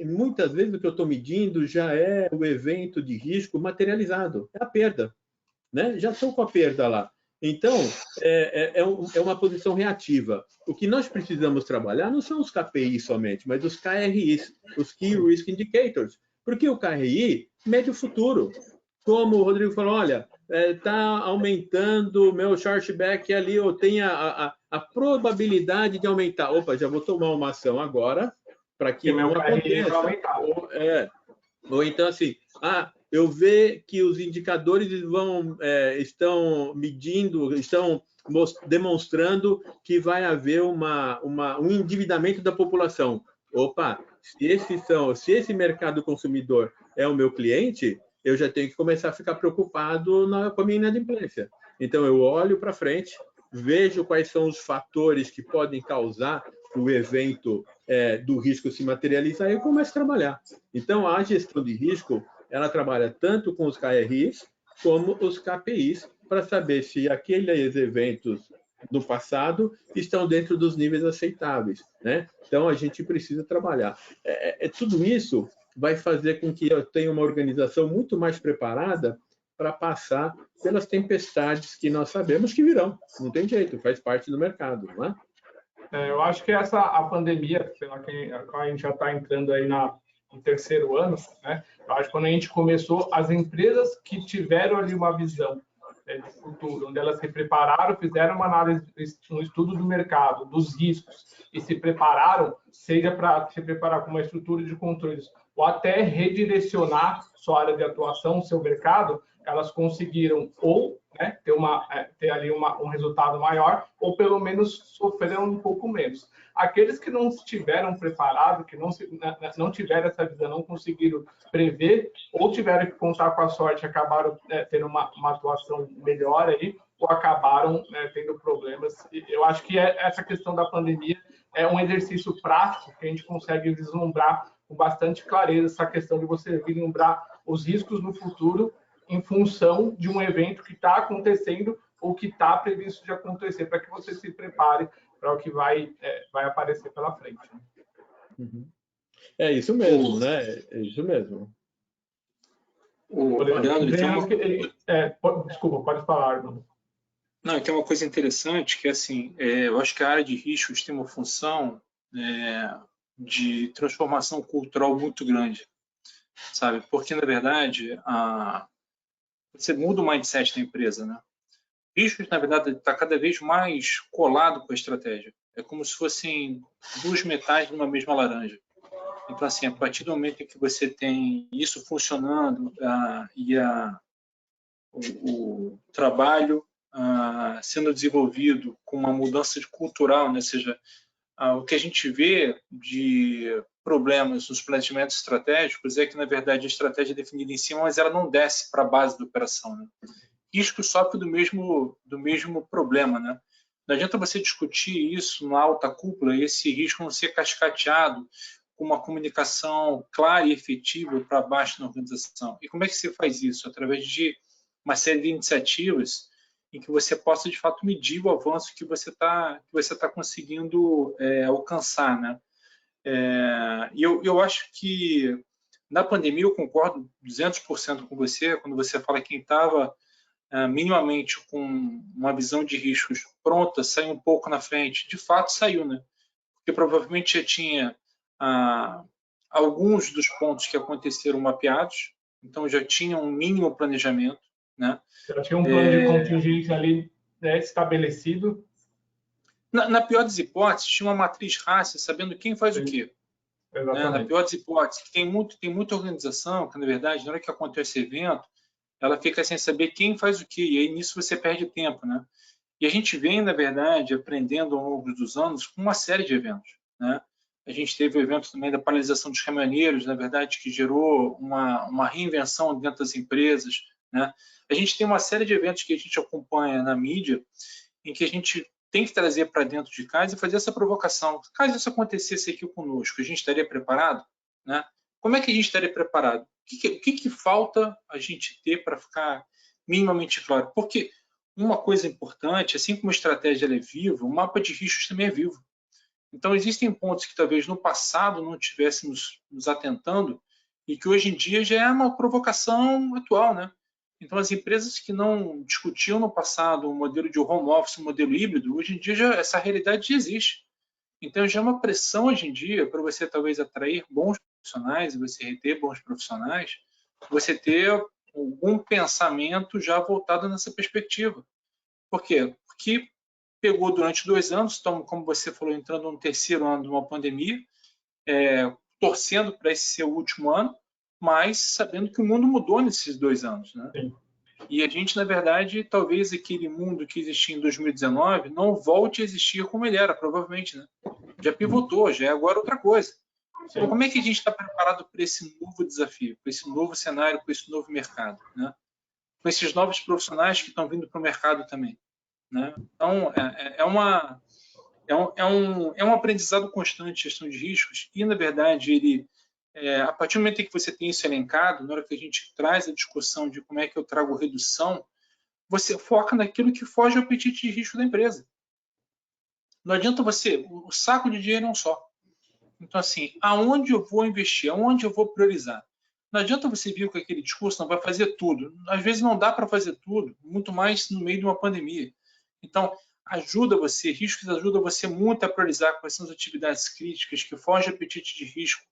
muitas vezes o que eu estou medindo já é o evento de risco materializado, é a perda. Né? Já estou com a perda lá. Então, é uma posição reativa. O que nós precisamos trabalhar não são os KPIs somente, mas os KRIs, os Key Risk Indicators, porque o KRI mede o futuro. Como o Rodrigo falou, olha, está aumentando o meu chargeback ali, eu tenho a probabilidade de aumentar. Opa, já vou tomar uma ação agora para que não aconteça. Ou então, assim, eu vejo que os indicadores estão medindo, estão demonstrando que vai haver um endividamento da população. Opa, se esse mercado consumidor é o meu cliente, eu já tenho que começar a ficar preocupado com a minha inadimplência. Então, eu olho para frente, vejo quais são os fatores que podem causar o evento do risco se materializar e eu começo a trabalhar. Então, a gestão de risco, ela trabalha tanto com os KRIs como os KPIs para saber se aqueles eventos do passado estão dentro dos níveis aceitáveis. Né? Então, a gente precisa trabalhar. Tudo isso vai fazer com que eu tenha uma organização muito mais preparada para passar pelas tempestades que nós sabemos que virão. Não tem jeito, faz parte do mercado, não é?
Eu acho que a pandemia, sei lá, a gente já está entrando aí no terceiro ano, né? Eu acho que quando a gente começou, as empresas que tiveram ali uma visão de futuro, onde elas se prepararam, fizeram uma análise, um estudo do mercado, dos riscos, e se prepararam, seja para se preparar com uma estrutura de controles, ou até redirecionar sua área de atuação, seu mercado, elas conseguiram ou ter ali um resultado maior, ou pelo menos sofreram um pouco menos. Aqueles que não estiveram preparados, que não tiveram essa visão, não conseguiram prever, ou tiveram que contar com a sorte, acabaram tendo uma atuação melhor aí, ou acabaram tendo problemas. Eu acho que essa questão da pandemia é um exercício prático que a gente consegue vislumbrar com bastante clareza essa questão de você vislumbrar os riscos no futuro em função de um evento que está acontecendo ou que está previsto de acontecer, para que você se prepare para o que vai aparecer pela frente.
Uhum. É isso mesmo, né? É isso mesmo.
Desculpa, pode falar, irmão.
Não, tem uma coisa interessante que, assim, eu acho que a área de riscos tem uma função de transformação cultural muito grande, sabe? Porque, na verdade, você muda o mindset da empresa, né? Riscos, na verdade, está cada vez mais colado com a estratégia. É como se fossem duas metades de uma mesma laranja. Então, assim, a partir do momento em que você tem isso funcionando e o trabalho sendo desenvolvido com uma mudança cultural, né? Ou seja, o que a gente vê de problemas nos planejamentos estratégicos é que, na verdade, a estratégia é definida em cima, mas ela não desce para a base da operação. Né? Risco sofre do mesmo problema. Né? Não adianta você discutir isso na alta cúpula e esse risco não ser cascateado com uma comunicação clara e efetiva para baixo na organização. E como é que você faz isso? Através de uma série de iniciativas em que você possa, de fato, medir o avanço que você tá conseguindo alcançar. Né? E eu acho que, na pandemia, eu concordo 200% com você, quando você fala que quem estava minimamente com uma visão de riscos pronta, saiu um pouco na frente. De fato, saiu, né? Porque provavelmente já tinha alguns dos pontos que aconteceram mapeados, então já tinha um mínimo planejamento, né?
Já tinha um plano de contingência ali, né, estabelecido.
Na pior das hipóteses, tinha uma matriz RACI sabendo quem faz o quê. Né? Na pior das hipóteses, tem muita organização que, na verdade, na hora que acontece esse evento, ela fica sem saber quem faz o quê, e aí nisso você perde tempo, né? E a gente vem, na verdade, aprendendo ao longo dos anos com uma série de eventos, né? A gente teve o evento também da paralisação dos caminhoneiros, na verdade, que gerou uma reinvenção dentro das empresas, né? A gente tem uma série de eventos que a gente acompanha na mídia, em que a gente tem que trazer para dentro de casa e fazer essa provocação. Caso isso acontecesse aqui conosco, a gente estaria preparado? Né? Como é que a gente estaria preparado? O que falta a gente ter para ficar minimamente claro? Porque uma coisa importante, assim como a estratégia é viva, o mapa de riscos também é vivo. Então, existem pontos que talvez no passado não estivéssemos nos atentando e que hoje em dia já é uma provocação atual, né? Então, as empresas que não discutiam no passado um modelo de home office, um modelo híbrido, hoje em dia essa realidade já existe. Então, já é uma pressão hoje em dia para você talvez atrair bons profissionais, você reter bons profissionais, você ter algum pensamento já voltado nessa perspectiva. Por quê? Porque pegou durante 2 anos, então, como você falou, entrando no 3º ano de uma pandemia, torcendo para esse ser o último ano, mas sabendo que o mundo mudou nesses 2 anos, né?
Sim.
E a gente, na verdade, talvez aquele mundo que existia em 2019 não volte a existir como ele era, provavelmente, né? Já pivotou, já é agora outra coisa. Então, como é que a gente está preparado para esse novo desafio, para esse novo cenário, para esse novo mercado, né? Com esses novos profissionais que estão vindo para o mercado também, né? Então, é um aprendizado constante, gestão de riscos, e, na verdade, a partir do momento em que você tem isso elencado, na hora que a gente traz a discussão de como é que eu trago redução, você foca naquilo que foge ao apetite de risco da empresa. Não adianta o saco de dinheiro é um só. Então, assim, aonde eu vou investir, aonde eu vou priorizar? Não adianta você vir com aquele discurso, não vai fazer tudo. Às vezes não dá para fazer tudo, muito mais no meio de uma pandemia. Então, riscos ajuda você muito a priorizar quais são as atividades críticas que fogem ao apetite de risco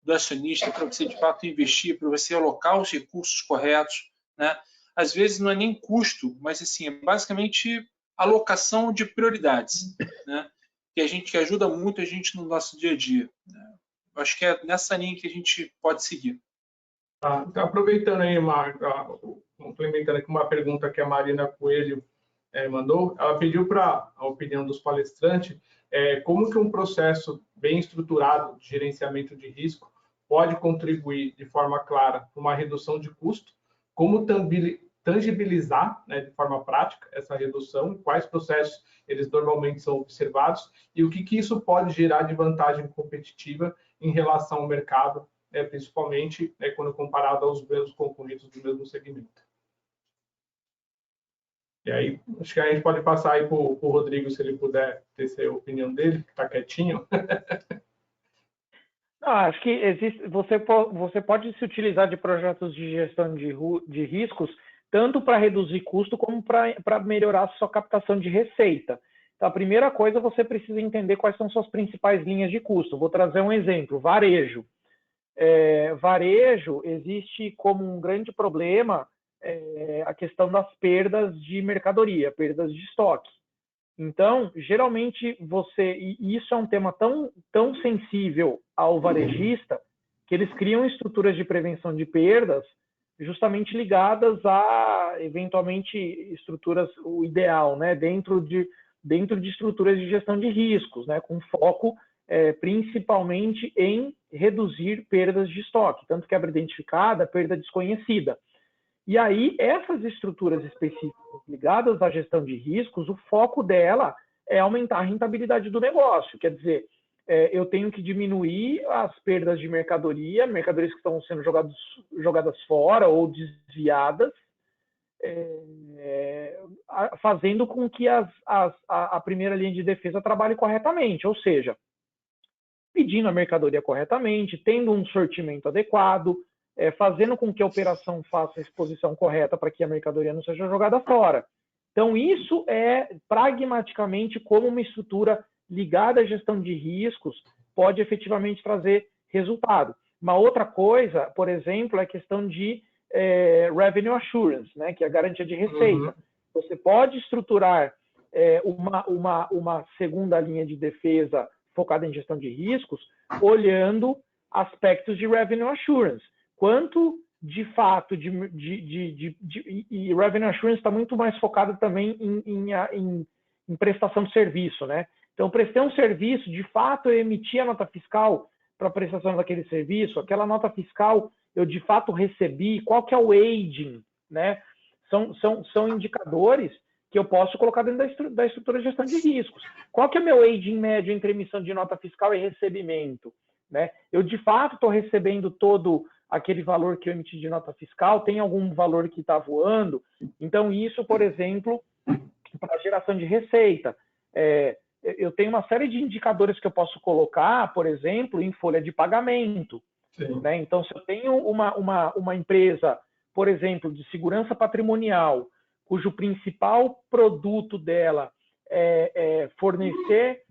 do acionista, para você de fato investir, para você alocar os recursos corretos, né? Às vezes não é nem custo, mas assim, é basicamente alocação de prioridades, né? Que ajuda muito a gente no nosso dia a dia, né? Eu acho que é nessa linha que a gente pode seguir.
Então, aproveitando aí, complementando aqui uma pergunta que a Marina Coelho mandou, ela pediu para a opinião dos palestrantes como que um processo bem estruturado de gerenciamento de risco pode contribuir de forma clara para uma redução de custo, como tangibilizar, né, de forma prática essa redução, quais processos eles normalmente são observados e o que isso pode gerar de vantagem competitiva em relação ao mercado, principalmente quando comparado aos mesmos concorrentes do mesmo segmento. E aí, acho que a gente pode passar aí para o Rodrigo, se ele puder ter a opinião dele, que está quietinho.
Acho que você pode se utilizar de projetos de gestão de riscos tanto para reduzir custo como para melhorar a sua captação de receita. Então, a primeira coisa, você precisa entender quais são suas principais linhas de custo. Vou trazer um exemplo, varejo. Varejo existe como um grande problema a questão das perdas de mercadoria, perdas de estoque. Então, geralmente e isso é um tema tão sensível ao varejista, que eles criam estruturas de prevenção de perdas justamente ligadas a, eventualmente, estruturas, o ideal, né, dentro de estruturas de gestão de riscos, né, com foco principalmente em reduzir perdas de estoque, tanto quebra identificada, perda desconhecida. E aí, essas estruturas específicas ligadas à gestão de riscos, o foco dela é aumentar a rentabilidade do negócio. Quer dizer, eu tenho que diminuir as perdas de mercadorias que estão sendo jogadas fora ou desviadas, fazendo com que a primeira linha de defesa trabalhe corretamente, ou seja, pedindo a mercadoria corretamente, tendo um sortimento adequado, fazendo com que a operação faça a exposição correta para que a mercadoria não seja jogada fora. Então, isso é pragmaticamente como uma estrutura ligada à gestão de riscos pode efetivamente trazer resultado. Uma outra coisa, por exemplo, é a questão de revenue assurance, né, que é a garantia de receita. Você pode estruturar uma segunda linha de defesa focada em gestão de riscos, olhando aspectos de revenue assurance. Quanto, de fato, e revenue assurance está muito mais focado também em prestação de serviço, né? Então, prestei um serviço, de fato, eu emiti a nota fiscal para a prestação daquele serviço, aquela nota fiscal eu, de fato, recebi, qual que é o aging, né? São indicadores que eu posso colocar dentro da estrutura de gestão de riscos. Qual que é o meu aging médio entre emissão de nota fiscal e recebimento? Né? Eu, de fato, estou recebendo todo aquele valor que eu emiti de nota fiscal, tem algum valor que está voando? Então, isso, por exemplo, para geração de receita. Eu tenho uma série de indicadores que eu posso colocar, por exemplo, em folha de pagamento. Né? Então, se eu tenho uma empresa, por exemplo, de segurança patrimonial, cujo principal produto dela é fornecer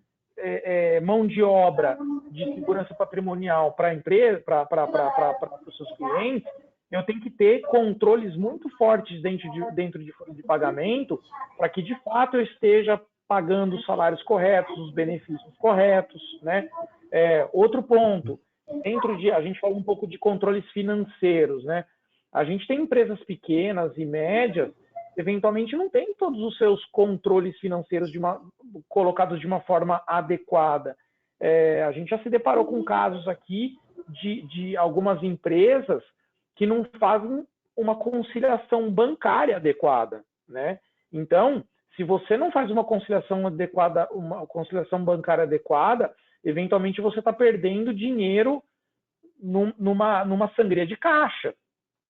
mão de obra de segurança patrimonial para a empresa, para os seus clientes, eu tenho que ter controles muito fortes dentro de folha de pagamento para que, de fato, eu esteja pagando os salários corretos, os benefícios corretos, né? Outro ponto, a gente fala um pouco de controles financeiros, né? A gente tem empresas pequenas e médias, eventualmente não tem todos os seus controles financeiros colocados de uma forma adequada. A gente já se deparou com casos aqui de algumas empresas que não fazem uma conciliação bancária adequada, né? Então, se você não faz uma conciliação adequada, uma conciliação bancária adequada, eventualmente você está perdendo dinheiro numa sangria de caixa.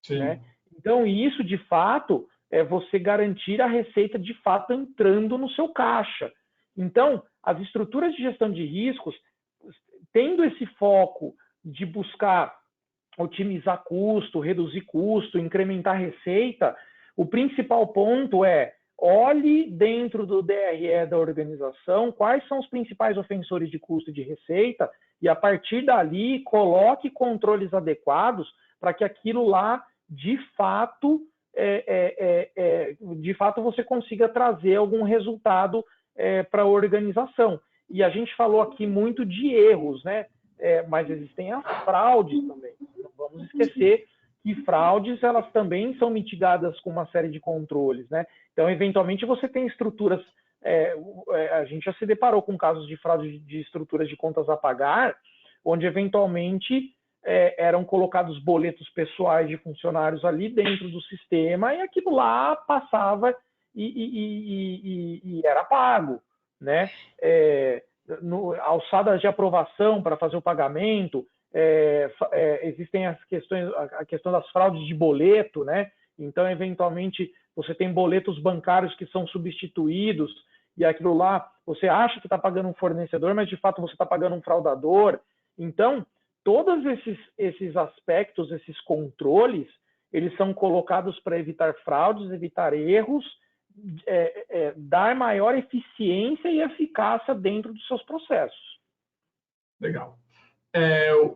Né? Então, isso, de fato, é você garantir a receita, de fato, entrando no seu caixa. Então, as estruturas de gestão de riscos, tendo esse foco de buscar otimizar custo, reduzir custo, incrementar receita, o principal ponto é olhe dentro do DRE da organização quais são os principais ofensores de custo e de receita e, a partir dali, coloque controles adequados para que aquilo lá, de fato, você consiga trazer algum resultado para a organização. E a gente falou aqui muito de erros, né? Mas existem as fraudes também. Não vamos esquecer que fraudes, elas também são mitigadas com uma série de controles, né? Então, eventualmente, você tem estruturas... a gente já se deparou com casos de fraude de estruturas de contas a pagar, onde, eventualmente, eram colocados boletos pessoais de funcionários ali dentro do sistema e aquilo lá passava e era pago, né? Alçadas de aprovação para fazer o pagamento, existem a questão das fraudes de boleto, né? Então, eventualmente, você tem boletos bancários que são substituídos e aquilo lá, você acha que está pagando um fornecedor, mas de fato você está pagando um fraudador. Então, todos esses aspectos, esses controles, eles são colocados para evitar fraudes, evitar erros, dar maior eficiência e eficácia dentro dos seus processos.
Legal.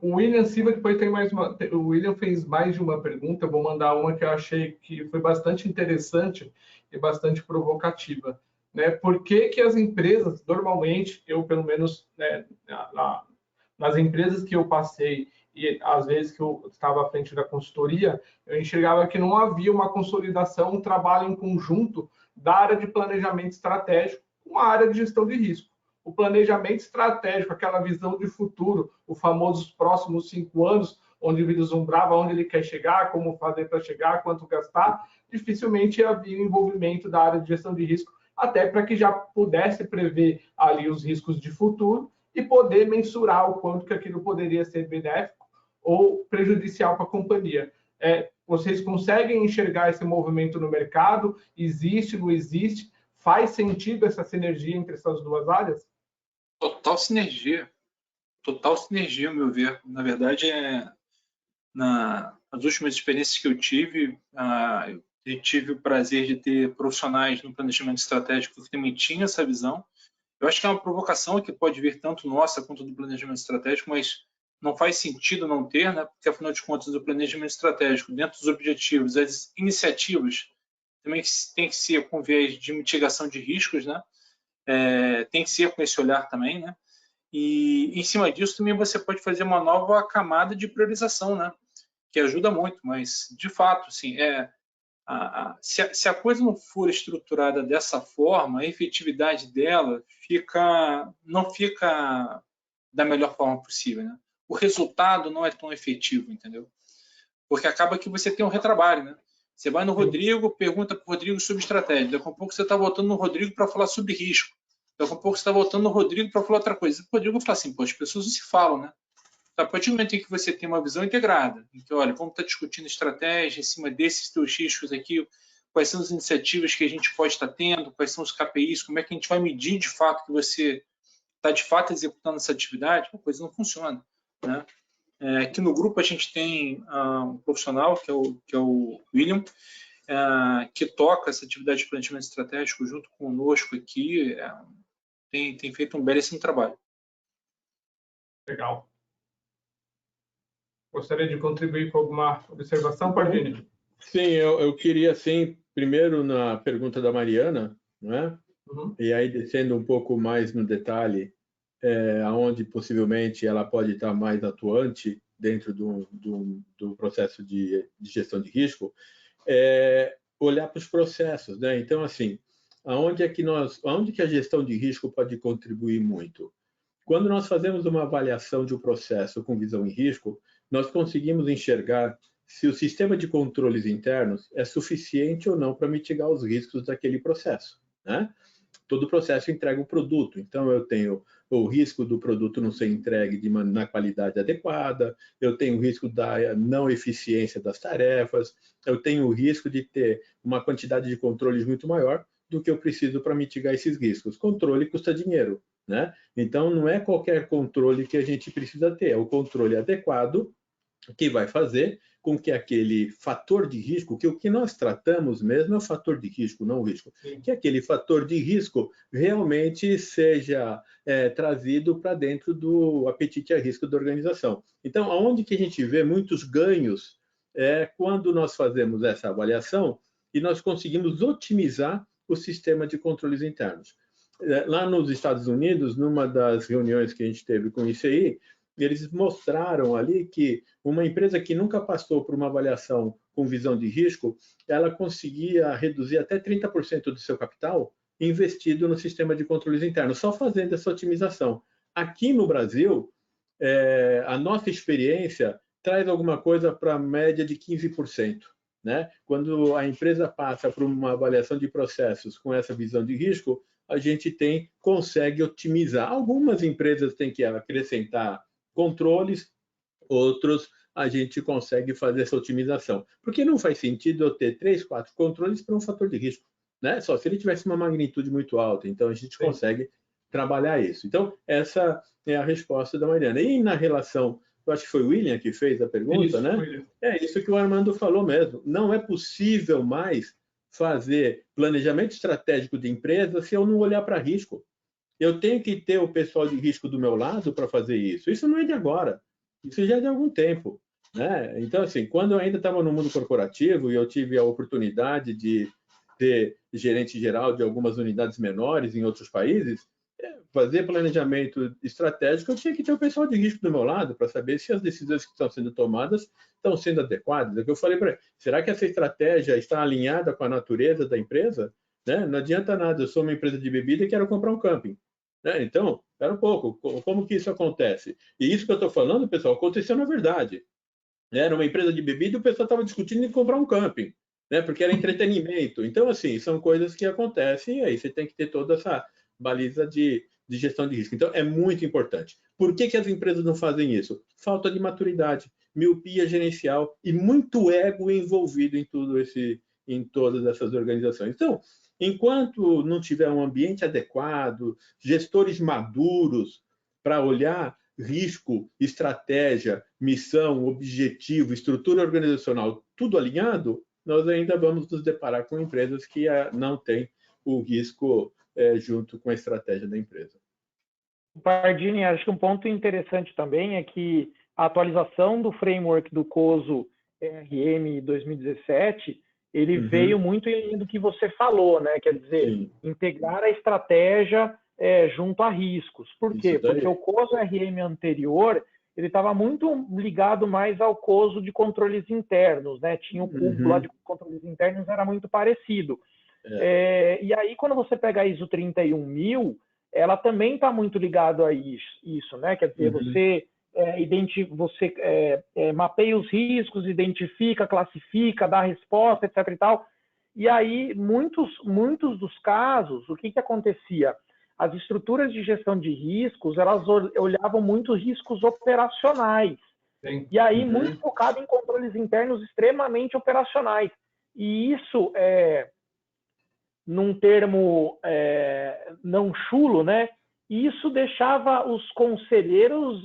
O William Silva depois tem mais uma. O William fez mais de uma pergunta. Eu vou mandar uma que eu achei que foi bastante interessante e bastante provocativa. Né? Por que as empresas, normalmente, eu pelo menos, né, nas empresas que eu passei e às vezes que eu estava à frente da consultoria, eu enxergava que não havia uma consolidação, um trabalho em conjunto da área de planejamento estratégico com a área de gestão de risco. O planejamento estratégico, aquela visão de futuro, o famoso próximos 5 anos, onde ele vislumbrava onde ele quer chegar, como fazer para chegar, quanto gastar, dificilmente havia o envolvimento da área de gestão de risco, até para que já pudesse prever ali os riscos de futuro e poder mensurar o quanto que aquilo poderia ser benéfico ou prejudicial para a companhia. Vocês conseguem enxergar esse movimento no mercado? Existe, não existe? Faz sentido essa sinergia entre essas duas áreas?
Total sinergia, ao meu ver. Na verdade, nas últimas experiências que eu tive o prazer de ter profissionais no planejamento estratégico que também tinham essa visão. Eu acho que é uma provocação que pode vir tanto nossa quanto do planejamento estratégico, mas não faz sentido não ter, né? Porque, afinal de contas, o planejamento estratégico, dentro dos objetivos, as iniciativas também tem que ser com viés de mitigação de riscos, né? Tem que ser com esse olhar também, né? E, em cima disso, também você pode fazer uma nova camada de priorização, né? Que ajuda muito, mas, de fato, assim, se a coisa não for estruturada dessa forma, a efetividade dela não fica da melhor forma possível, né? O resultado não é tão efetivo, entendeu? Porque acaba que você tem um retrabalho, né? Você vai no Rodrigo, pergunta para o Rodrigo sobre estratégia. Daqui a pouco você está voltando no Rodrigo para falar sobre risco. Daqui a pouco você está voltando no Rodrigo para falar outra coisa. O Rodrigo fala assim, pô, as pessoas não se falam, né? A partir do momento em que você tem uma visão integrada, em que, olha, vamos estar discutindo estratégia em cima desses teus riscos aqui, quais são as iniciativas que a gente pode estar tendo, quais são os KPIs, como é que a gente vai medir de fato que você está de fato executando essa atividade, a coisa não funciona, né? Aqui no grupo a gente tem um profissional, que é o William, que toca essa atividade de planejamento estratégico junto conosco aqui, tem feito um belíssimo trabalho.
Legal. Gostaria de contribuir com alguma observação, Pardini?
Sim, eu queria, assim, primeiro na pergunta da Mariana, né?
Uhum.
E aí descendo um pouco mais no detalhe, aonde possivelmente ela pode estar mais atuante dentro do processo de gestão de risco, olhar para os processos, né? Então, assim, aonde que a gestão de risco pode contribuir muito? Quando nós fazemos uma avaliação de um processo com visão em risco, nós conseguimos enxergar se o sistema de controles internos é suficiente ou não para mitigar os riscos daquele processo, né? Todo processo entrega um produto, então eu tenho o risco do produto não ser entregue na qualidade adequada, eu tenho o risco da não eficiência das tarefas, eu tenho o risco de ter uma quantidade de controles muito maior do que eu preciso para mitigar esses riscos. Controle custa dinheiro, né? Então, não é qualquer controle que a gente precisa ter, é o controle adequado que vai fazer com que aquele fator de risco, que o que nós tratamos mesmo é o fator de risco, não o risco, que aquele fator de risco realmente seja trazido para dentro do apetite a risco da organização. Então, aonde que a gente vê muitos ganhos é quando nós fazemos essa avaliação e nós conseguimos otimizar o sistema de controles internos. Lá nos Estados Unidos, numa das reuniões que a gente teve com o ICI, eles mostraram ali que uma empresa que nunca passou por uma avaliação com visão de risco, ela conseguia reduzir até 30% do seu capital investido no sistema de controles internos, só fazendo essa otimização. Aqui no Brasil, a nossa experiência traz alguma coisa para a média de 15%. Né? Quando a empresa passa por uma avaliação de processos com essa visão de risco, a gente consegue otimizar. Algumas empresas têm que acrescentar controles, outros a gente consegue fazer essa otimização. Porque não faz sentido eu ter 3, 4 controles para um fator de risco, né? Só se ele tivesse uma magnitude muito alta. Então, a gente consegue trabalhar isso. Então, essa é a resposta da Mariana. E na relação, eu acho que foi o William que fez a pergunta, isso, né? William. É isso que o Armando falou mesmo. Não é possível mais fazer planejamento estratégico de empresa se eu não olhar para risco. Eu tenho que ter o pessoal de risco do meu lado para fazer isso. Isso não é de agora. Isso já é de algum tempo. Né? Então, assim, quando eu ainda estava no mundo corporativo e eu tive a oportunidade de ser gerente geral de algumas unidades menores em outros países, fazer planejamento estratégico, eu tinha que ter o pessoal de risco do meu lado para saber se as decisões que estão sendo tomadas estão sendo adequadas. É o que eu falei para ele. Será que essa estratégia está alinhada com a natureza da empresa? Né? Não adianta nada, eu sou uma empresa de bebida e quero comprar um camping. Né? Então, espera um pouco, como que isso acontece? E isso que eu estou falando, pessoal, aconteceu na verdade. Era uma empresa de bebida e o pessoal estava discutindo em comprar um camping, né? Porque era entretenimento. Então, assim, são coisas que acontecem e aí você tem que ter toda essa baliza de gestão de risco. Então, é muito importante. Por que as empresas não fazem isso? Falta de maturidade, miopia gerencial e muito ego envolvido em todas essas organizações. Então, enquanto não tiver um ambiente adequado, gestores maduros para olhar risco, estratégia, missão, objetivo, estrutura organizacional, tudo alinhado, nós ainda vamos nos deparar com empresas que não têm o risco junto com a estratégia da empresa.
Pardini, acho que um ponto interessante também é que a atualização do framework do COSO RM 2017, ele veio muito em linha do que você falou, né? Quer dizer, integrar a estratégia junto a riscos. Por quê? Porque o COSO RM anterior, ele estava muito ligado mais ao COSO de controles internos, né? Tinha o cubo lá de controles internos, era muito parecido. E aí, quando você pega a ISO 31000, ela também está muito ligada a isso, né? Quer dizer, você mapeia os riscos, identifica, classifica, dá resposta, etc. e tal. E aí, muitos dos casos, o que acontecia? As estruturas de gestão de riscos, elas olhavam muito riscos operacionais. Sim. E aí, muito focado em controles internos extremamente operacionais. E isso, num termo não chulo, né? Isso deixava os conselheiros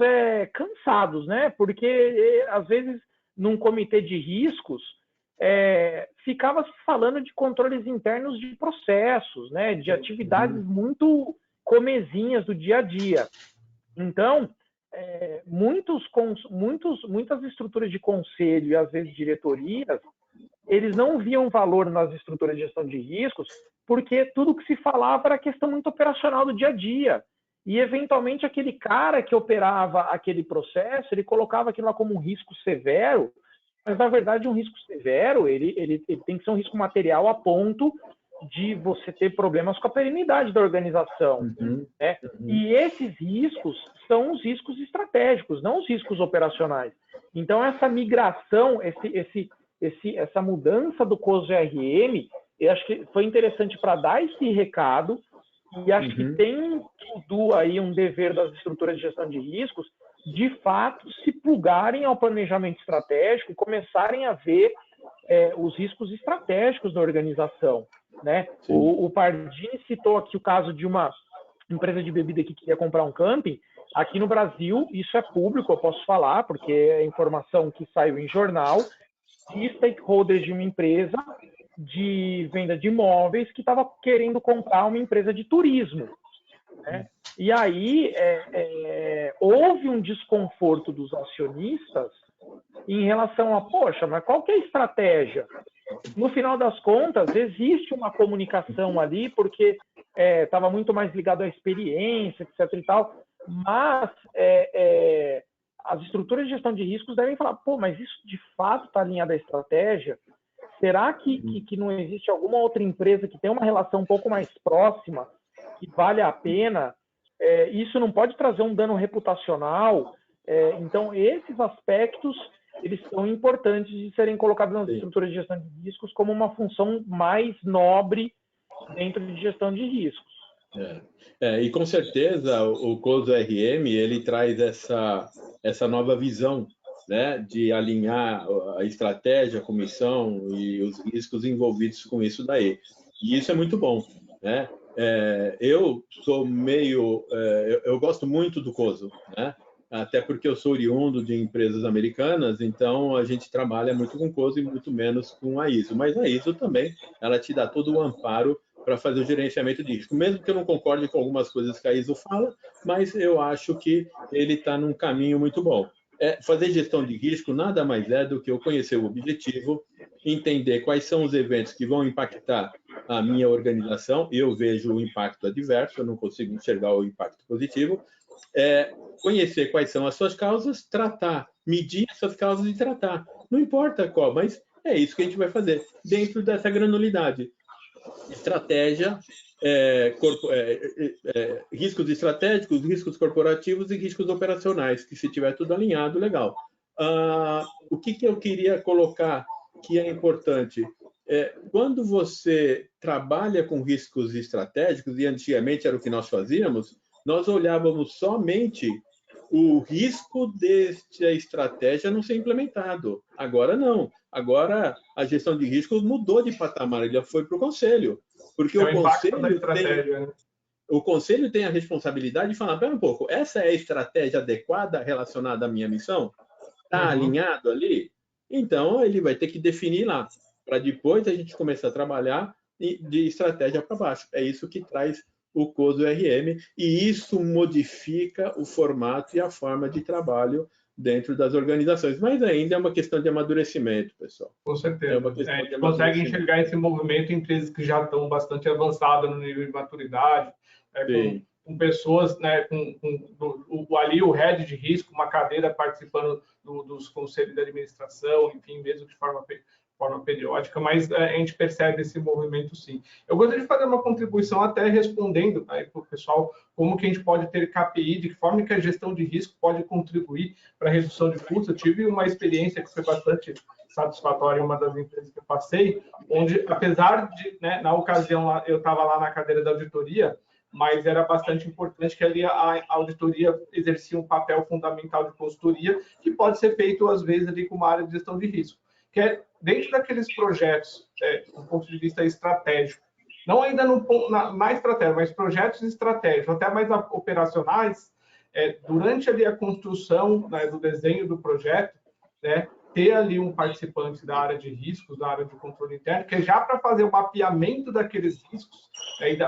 cansados, né? Porque, às vezes, num comitê de riscos, ficava se falando de controles internos de processos, né? De atividades muito comezinhas do dia a dia. Então, muitas estruturas de conselho e, às vezes, diretorias, eles não viam valor nas estruturas de gestão de riscos, porque tudo que se falava era questão muito operacional do dia a dia. E, eventualmente, aquele cara que operava aquele processo, ele colocava aquilo lá como um risco severo, mas, na verdade, um risco severo, ele tem que ser um risco material a ponto de você ter problemas com a perenidade da organização. Né? E esses riscos são os riscos estratégicos, não os riscos operacionais. Então, essa migração, essa mudança do COSO RM, eu acho que foi interessante para dar esse recado, e acho que tem aí um dever das estruturas de gestão de riscos, de fato, se plugarem ao planejamento estratégico e começarem a ver os riscos estratégicos da organização. Né? O Pardini citou aqui o caso de uma empresa de bebida que queria comprar um camping. Aqui no Brasil, isso é público, eu posso falar, porque é informação que saiu em jornal, de stakeholders de uma empresa de venda de imóveis que estava querendo comprar uma empresa de turismo. Né? E aí houve um desconforto dos acionistas em relação a, poxa, mas qual que é a estratégia? No final das contas, existe uma comunicação ali, porque estava muito mais ligado à experiência, etc. e tal, mas as estruturas de gestão de riscos devem falar, pô, mas isso de fato está alinhado à estratégia? Será que não existe alguma outra empresa que tem uma relação um pouco mais próxima, que vale a pena? Isso não pode trazer um dano reputacional? Então, esses aspectos, eles são importantes de serem colocados nas estruturas de gestão de riscos como uma função mais nobre dentro de gestão de riscos.
E com certeza o COSO RM ele traz essa nova visão, né, de alinhar a estratégia, a comissão e os riscos envolvidos com isso daí. E isso é muito bom, né? Eu sou eu gosto muito do COSO, né? Até porque eu sou oriundo de empresas americanas, então a gente trabalha muito com COSO e muito menos com a ISO. Mas a ISO também, ela te dá todo o amparo para fazer o gerenciamento de risco, mesmo que eu não concorde com algumas coisas que a ISO fala, mas eu acho que ele está num caminho muito bom. Fazer gestão de risco nada mais é do que eu conhecer o objetivo, entender quais são os eventos que vão impactar a minha organização. Eu vejo o impacto adverso, eu não consigo enxergar o impacto positivo. Conhecer quais são as suas causas, tratar, medir essas causas e tratar. Não importa qual, mas é isso que a gente vai fazer, dentro dessa granulidade. Estratégia, riscos estratégicos, riscos corporativos e riscos operacionais, que se tiver tudo alinhado, legal. O que eu queria colocar que é importante? Quando você trabalha com riscos estratégicos, e antigamente era o que nós fazíamos, nós olhávamos somente o risco dessa estratégia não ser implementado. Agora não. Agora a gestão de riscos mudou de patamar, ele já foi para o conselho. Porque o conselho tem a responsabilidade de falar, pera um pouco, essa é a estratégia adequada relacionada à minha missão? Está alinhado ali? Então, ele vai ter que definir lá, para depois a gente começar a trabalhar de estratégia para baixo. É isso que traz o COSO RM, e isso modifica o formato e a forma de trabalho dentro das organizações. Mas ainda é uma questão de amadurecimento, pessoal.
Com certeza.
É uma questão
A
de
gente consegue
amadurecimento.
enxergar esse movimento em empresas que já estão bastante avançadas no nível de maturidade, com pessoas, né, ali o head de risco, uma cadeira participando dos conselhos de administração, enfim, mesmo de forma periódica, mas a gente percebe esse movimento sim. Eu gostaria de fazer uma contribuição até respondendo para o pessoal como que a gente pode ter KPI, de que forma que a gestão de risco pode contribuir para a redução de custos. Eu tive uma experiência que foi bastante satisfatória em uma das empresas que eu passei, onde, apesar de, né, na ocasião, eu estava lá na cadeira da auditoria, mas era bastante importante que ali a auditoria exercia um papel fundamental de consultoria, que pode ser feito, às vezes, ali com uma área de gestão de risco, que é dentro daqueles projetos, do ponto de vista estratégico, não ainda na estratégia, mas projetos estratégicos, até mais operacionais, durante ali a construção, né, do desenho do projeto, né, ter ali um participante da área de riscos, da área de controle interno, que é já para fazer o mapeamento daqueles riscos,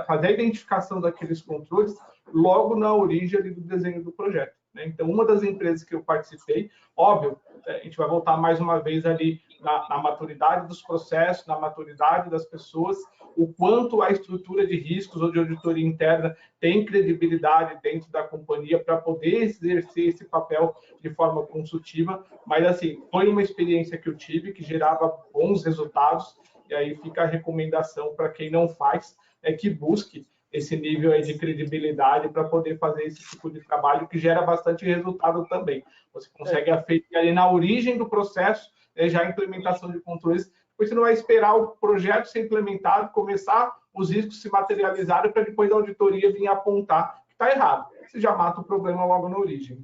fazer a identificação daqueles controles logo na origem ali do desenho do projeto, né? Então, uma das empresas que eu participei, óbvio, a gente vai voltar mais uma vez ali na maturidade dos processos, na maturidade das pessoas, o quanto a estrutura de riscos ou de auditoria interna tem credibilidade dentro da companhia para poder exercer esse papel de forma consultiva, mas assim, foi uma experiência que eu tive que gerava bons resultados, e aí fica a recomendação para quem não faz, que busque esse nível aí de credibilidade para poder fazer esse tipo de trabalho que gera bastante resultado também. Você consegue afetar ali na origem do processo, já a implementação de controles, depois você não vai esperar o projeto ser implementado, começar os riscos se materializarem para depois a auditoria vir apontar que está errado. Você já mata o problema logo na origem.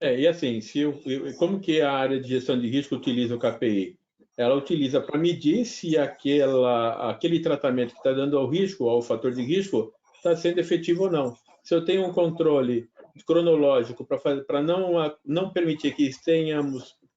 E assim, como que a área de gestão de risco utiliza o KPI? Ela utiliza para medir se aquele tratamento que está dando ao risco, ao fator de risco, está sendo efetivo ou não. Se eu tenho um controle cronológico para não permitir que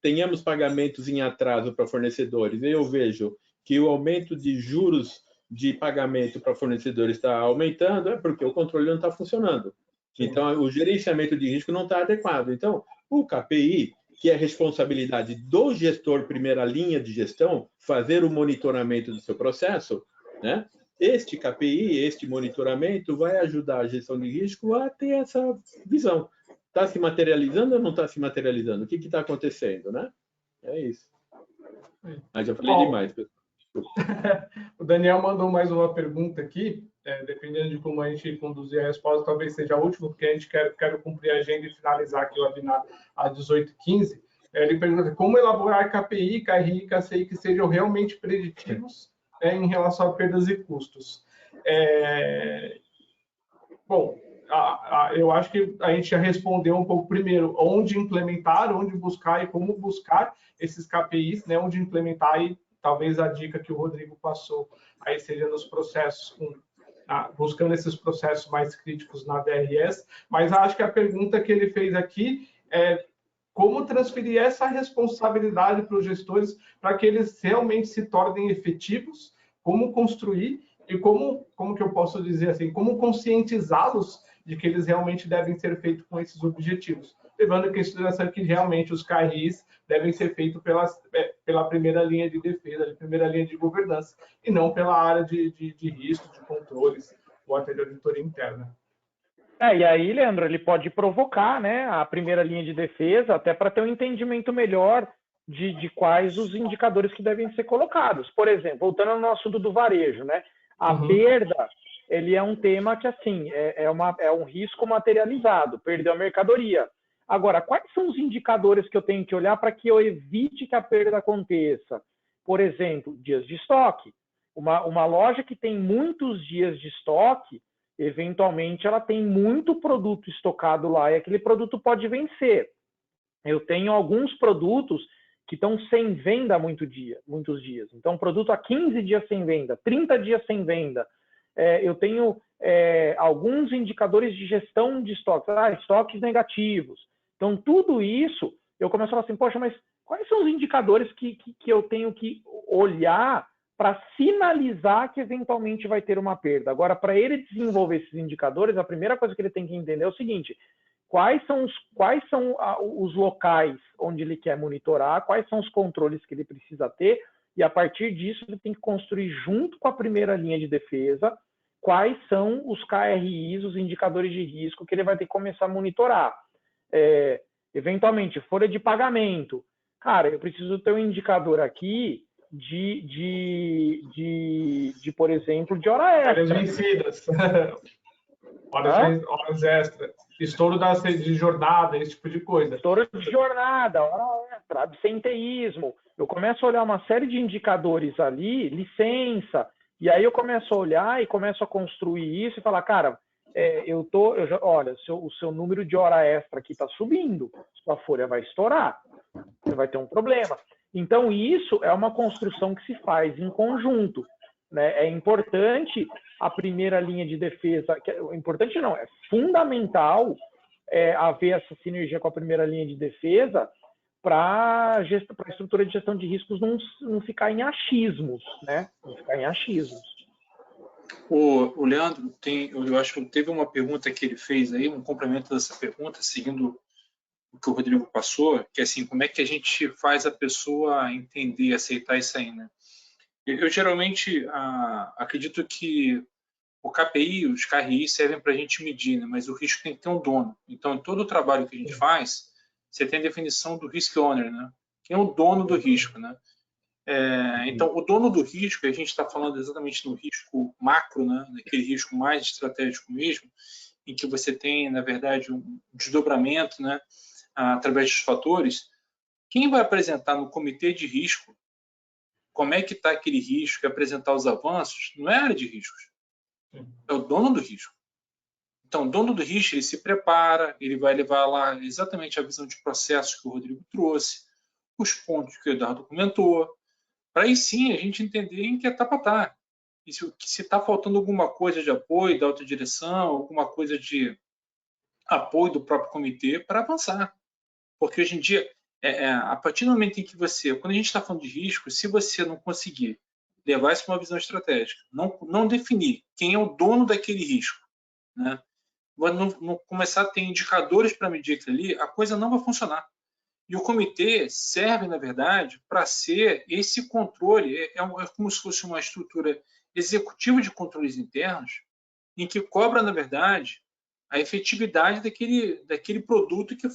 tenhamos pagamentos em atraso para fornecedores, e eu vejo que o aumento de juros de pagamento para fornecedores está aumentando, é porque o controle não está funcionando. Sim. Então, o gerenciamento de risco não está adequado. Então, o KPI, que é responsabilidade do gestor, primeira linha de gestão, fazer o monitoramento do seu processo, né? Este KPI, este monitoramento, vai ajudar a gestão de risco a ter essa visão. Está se materializando ou não está se materializando? O que está acontecendo, né? É isso. Mas já falei demais, pessoal.
O Daniel mandou mais uma pergunta aqui. Dependendo de como a gente conduzir a resposta, talvez seja a última, porque a gente quer cumprir a agenda e finalizar aqui o webinar às 18h15. Ele pergunta como elaborar KPI, KRI e KCI que sejam realmente preditivos em relação a perdas e custos. Bom, eu acho que a gente já respondeu um pouco primeiro onde implementar, onde buscar e como buscar esses KPIs, né? Onde implementar, e talvez a dica que o Rodrigo passou aí seja nos processos, buscando esses processos mais críticos na DRS, mas acho que a pergunta que ele fez aqui é como transferir essa responsabilidade para os gestores para que eles realmente se tornem efetivos, como construir e como que eu posso dizer assim, como conscientizá-los de que eles realmente devem ser feitos com esses objetivos, levando em consideração que realmente os KRIs devem ser feitos pela primeira linha de defesa, primeira linha de governança, e não pela área de risco, de controles, ou até de auditoria interna.
E aí, Leandro, ele pode provocar, né, a primeira linha de defesa, até para ter um entendimento melhor de quais os indicadores que devem ser colocados. Por exemplo, voltando ao nosso assunto do varejo, né, a perda, ele é um tema que, assim, é um risco materializado, perdeu a mercadoria. Agora, quais são os indicadores que eu tenho que olhar para que eu evite que a perda aconteça? Por exemplo, dias de estoque. Uma loja que tem muitos dias de estoque, eventualmente ela tem muito produto estocado lá e aquele produto pode vencer. Eu tenho alguns produtos que estão sem venda há muitos dias. Então, produto há 15 dias sem venda, 30 dias sem venda. Eu tenho alguns indicadores de gestão de estoques, estoques negativos. Então, tudo isso, eu começo a falar assim, poxa, mas quais são os indicadores que eu tenho que olhar para sinalizar que eventualmente vai ter uma perda? Agora, para ele desenvolver esses indicadores, a primeira coisa que ele tem que entender é o seguinte, quais são os locais onde ele quer monitorar, quais são os controles que ele precisa ter, e a partir disso ele tem que construir junto com a primeira linha de defesa quais são os KRIs, os indicadores de risco que ele vai ter que começar a monitorar. Eventualmente, folha de pagamento. Cara, eu preciso ter um indicador aqui por exemplo, de hora extra.
Horas vencidas. Horas extras. Estouro de jornada, esse tipo de coisa.
Estouro de jornada, hora extra, absenteísmo. Eu começo a olhar uma série de indicadores ali, licença, e aí eu começo a olhar e começo a construir isso e falar, cara, olha, o seu número de hora extra aqui está subindo, sua folha vai estourar, você vai ter um problema. Então, isso é uma construção que se faz em conjunto, né? É importante a primeira linha de defesa, importante não, é fundamental haver essa sinergia com a primeira linha de defesa para a estrutura de gestão de riscos não ficar em achismos, né? Não ficar em achismos.
O Leandro, eu acho que teve uma pergunta que ele fez aí, um complemento dessa pergunta, seguindo o que o Rodrigo passou, que é assim, como é que a gente faz a pessoa entender, aceitar isso aí, né? Eu geralmente acredito que o KPI, os KRI servem para a gente medir, né? Mas o risco tem que ter um dono. Então, em todo o trabalho que a gente faz, você tem a definição do risk owner, né? Quem é o dono do risco, né? Então, o dono do risco, a gente está falando exatamente no risco macro, né? Naquele risco mais estratégico mesmo, em que você tem, na verdade, um desdobramento, né? Através dos fatores. Quem vai apresentar no comitê de risco como é que está aquele risco e apresentar os avanços, não é a área de riscos. É o dono do risco. Então, o dono do risco, ele se prepara, ele vai levar lá exatamente a visão de processos que o Rodrigo trouxe, os pontos que o Eduardo comentou, para aí sim a gente entender em que etapa está. E se está faltando alguma coisa de apoio da autodireção, alguma coisa de apoio do próprio comitê para avançar. Porque hoje em dia, a partir do momento em que quando a gente está falando de risco, se você não conseguir levar isso para uma visão estratégica, não definir quem é o dono daquele risco, né? Não começar a ter indicadores para medir aquilo ali, a coisa não vai funcionar. E o comitê serve, na verdade, para ser esse controle, é como se fosse uma estrutura executiva de controles internos, em que cobra, na verdade, a efetividade daquele produto que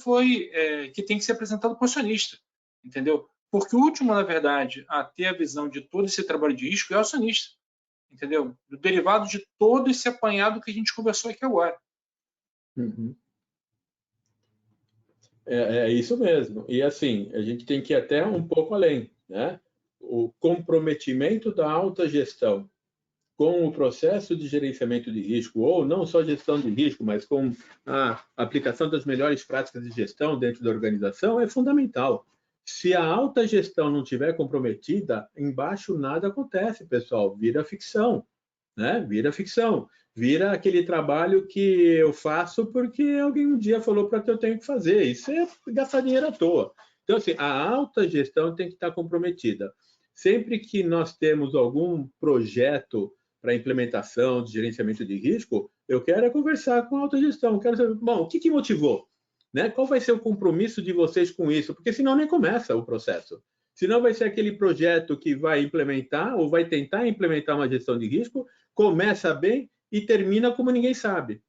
tem que ser apresentado para o acionista, entendeu? Porque o último, na verdade, a ter a visão de todo esse trabalho de risco é o acionista, entendeu? Do derivado de todo esse apanhado que a gente conversou aqui agora.
Uhum. É isso mesmo. E assim, a gente tem que ir até um pouco além, né? O comprometimento da alta gestão com o processo de gerenciamento de risco, ou não só gestão de risco, mas com a aplicação das melhores práticas de gestão dentro da organização, é fundamental. Se a alta gestão não estiver comprometida, embaixo nada acontece, pessoal. Vira ficção, né? Vira ficção. Vira aquele trabalho que eu faço porque alguém um dia falou para que eu tenho que fazer. Isso é gastar dinheiro à toa. Então, assim, a alta gestão tem que estar comprometida. Sempre que nós temos algum projeto para implementação de gerenciamento de risco, eu quero conversar com a alta gestão. Quero saber, bom, o que motivou? Né? Qual vai ser o compromisso de vocês com isso? Porque senão nem começa o processo. Senão vai ser aquele projeto que vai implementar ou vai tentar implementar uma gestão de risco, começa bem e termina como ninguém sabe.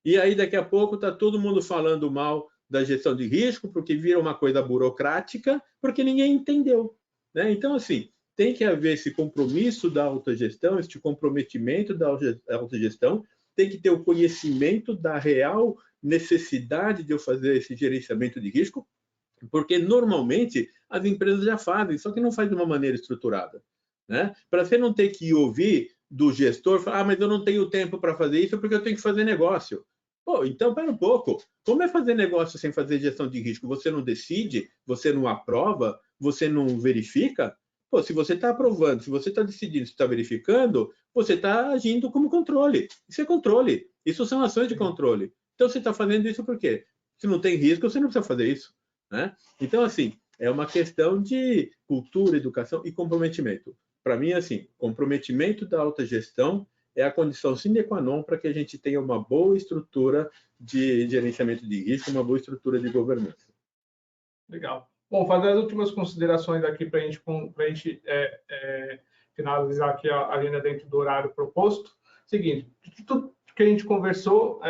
E aí, daqui a pouco, está todo mundo falando mal da gestão de risco, porque vira uma coisa burocrática, porque ninguém entendeu. Né? Então, assim, tem que haver esse compromisso da autogestão, esse comprometimento da autogestão, tem que ter o conhecimento da real necessidade de eu fazer esse gerenciamento de risco, porque normalmente as empresas já fazem, só que não faz de uma maneira estruturada. Né? Para você não ter que ouvir do gestor, falar, mas eu não tenho tempo para fazer isso porque eu tenho que fazer negócio. Pô, então, pera um pouco. Como é fazer negócio sem fazer gestão de risco? Você não decide, você não aprova, você não verifica? Pô, se você está aprovando, se você está decidindo, se está verificando, você está agindo como controle. Isso é controle. Isso são ações de controle. Então, você está fazendo isso por quê? Se não tem risco, você não precisa fazer isso. Né? Então, assim, é uma questão de cultura, educação e comprometimento. Para mim, assim, comprometimento da alta gestão é a condição sine qua non para que a gente tenha uma boa estrutura de gerenciamento de risco, uma boa estrutura de governança.
Legal. Bom, fazer as últimas considerações aqui para a gente finalizar aqui a linha dentro do horário proposto. Seguinte, tudo que a gente conversou,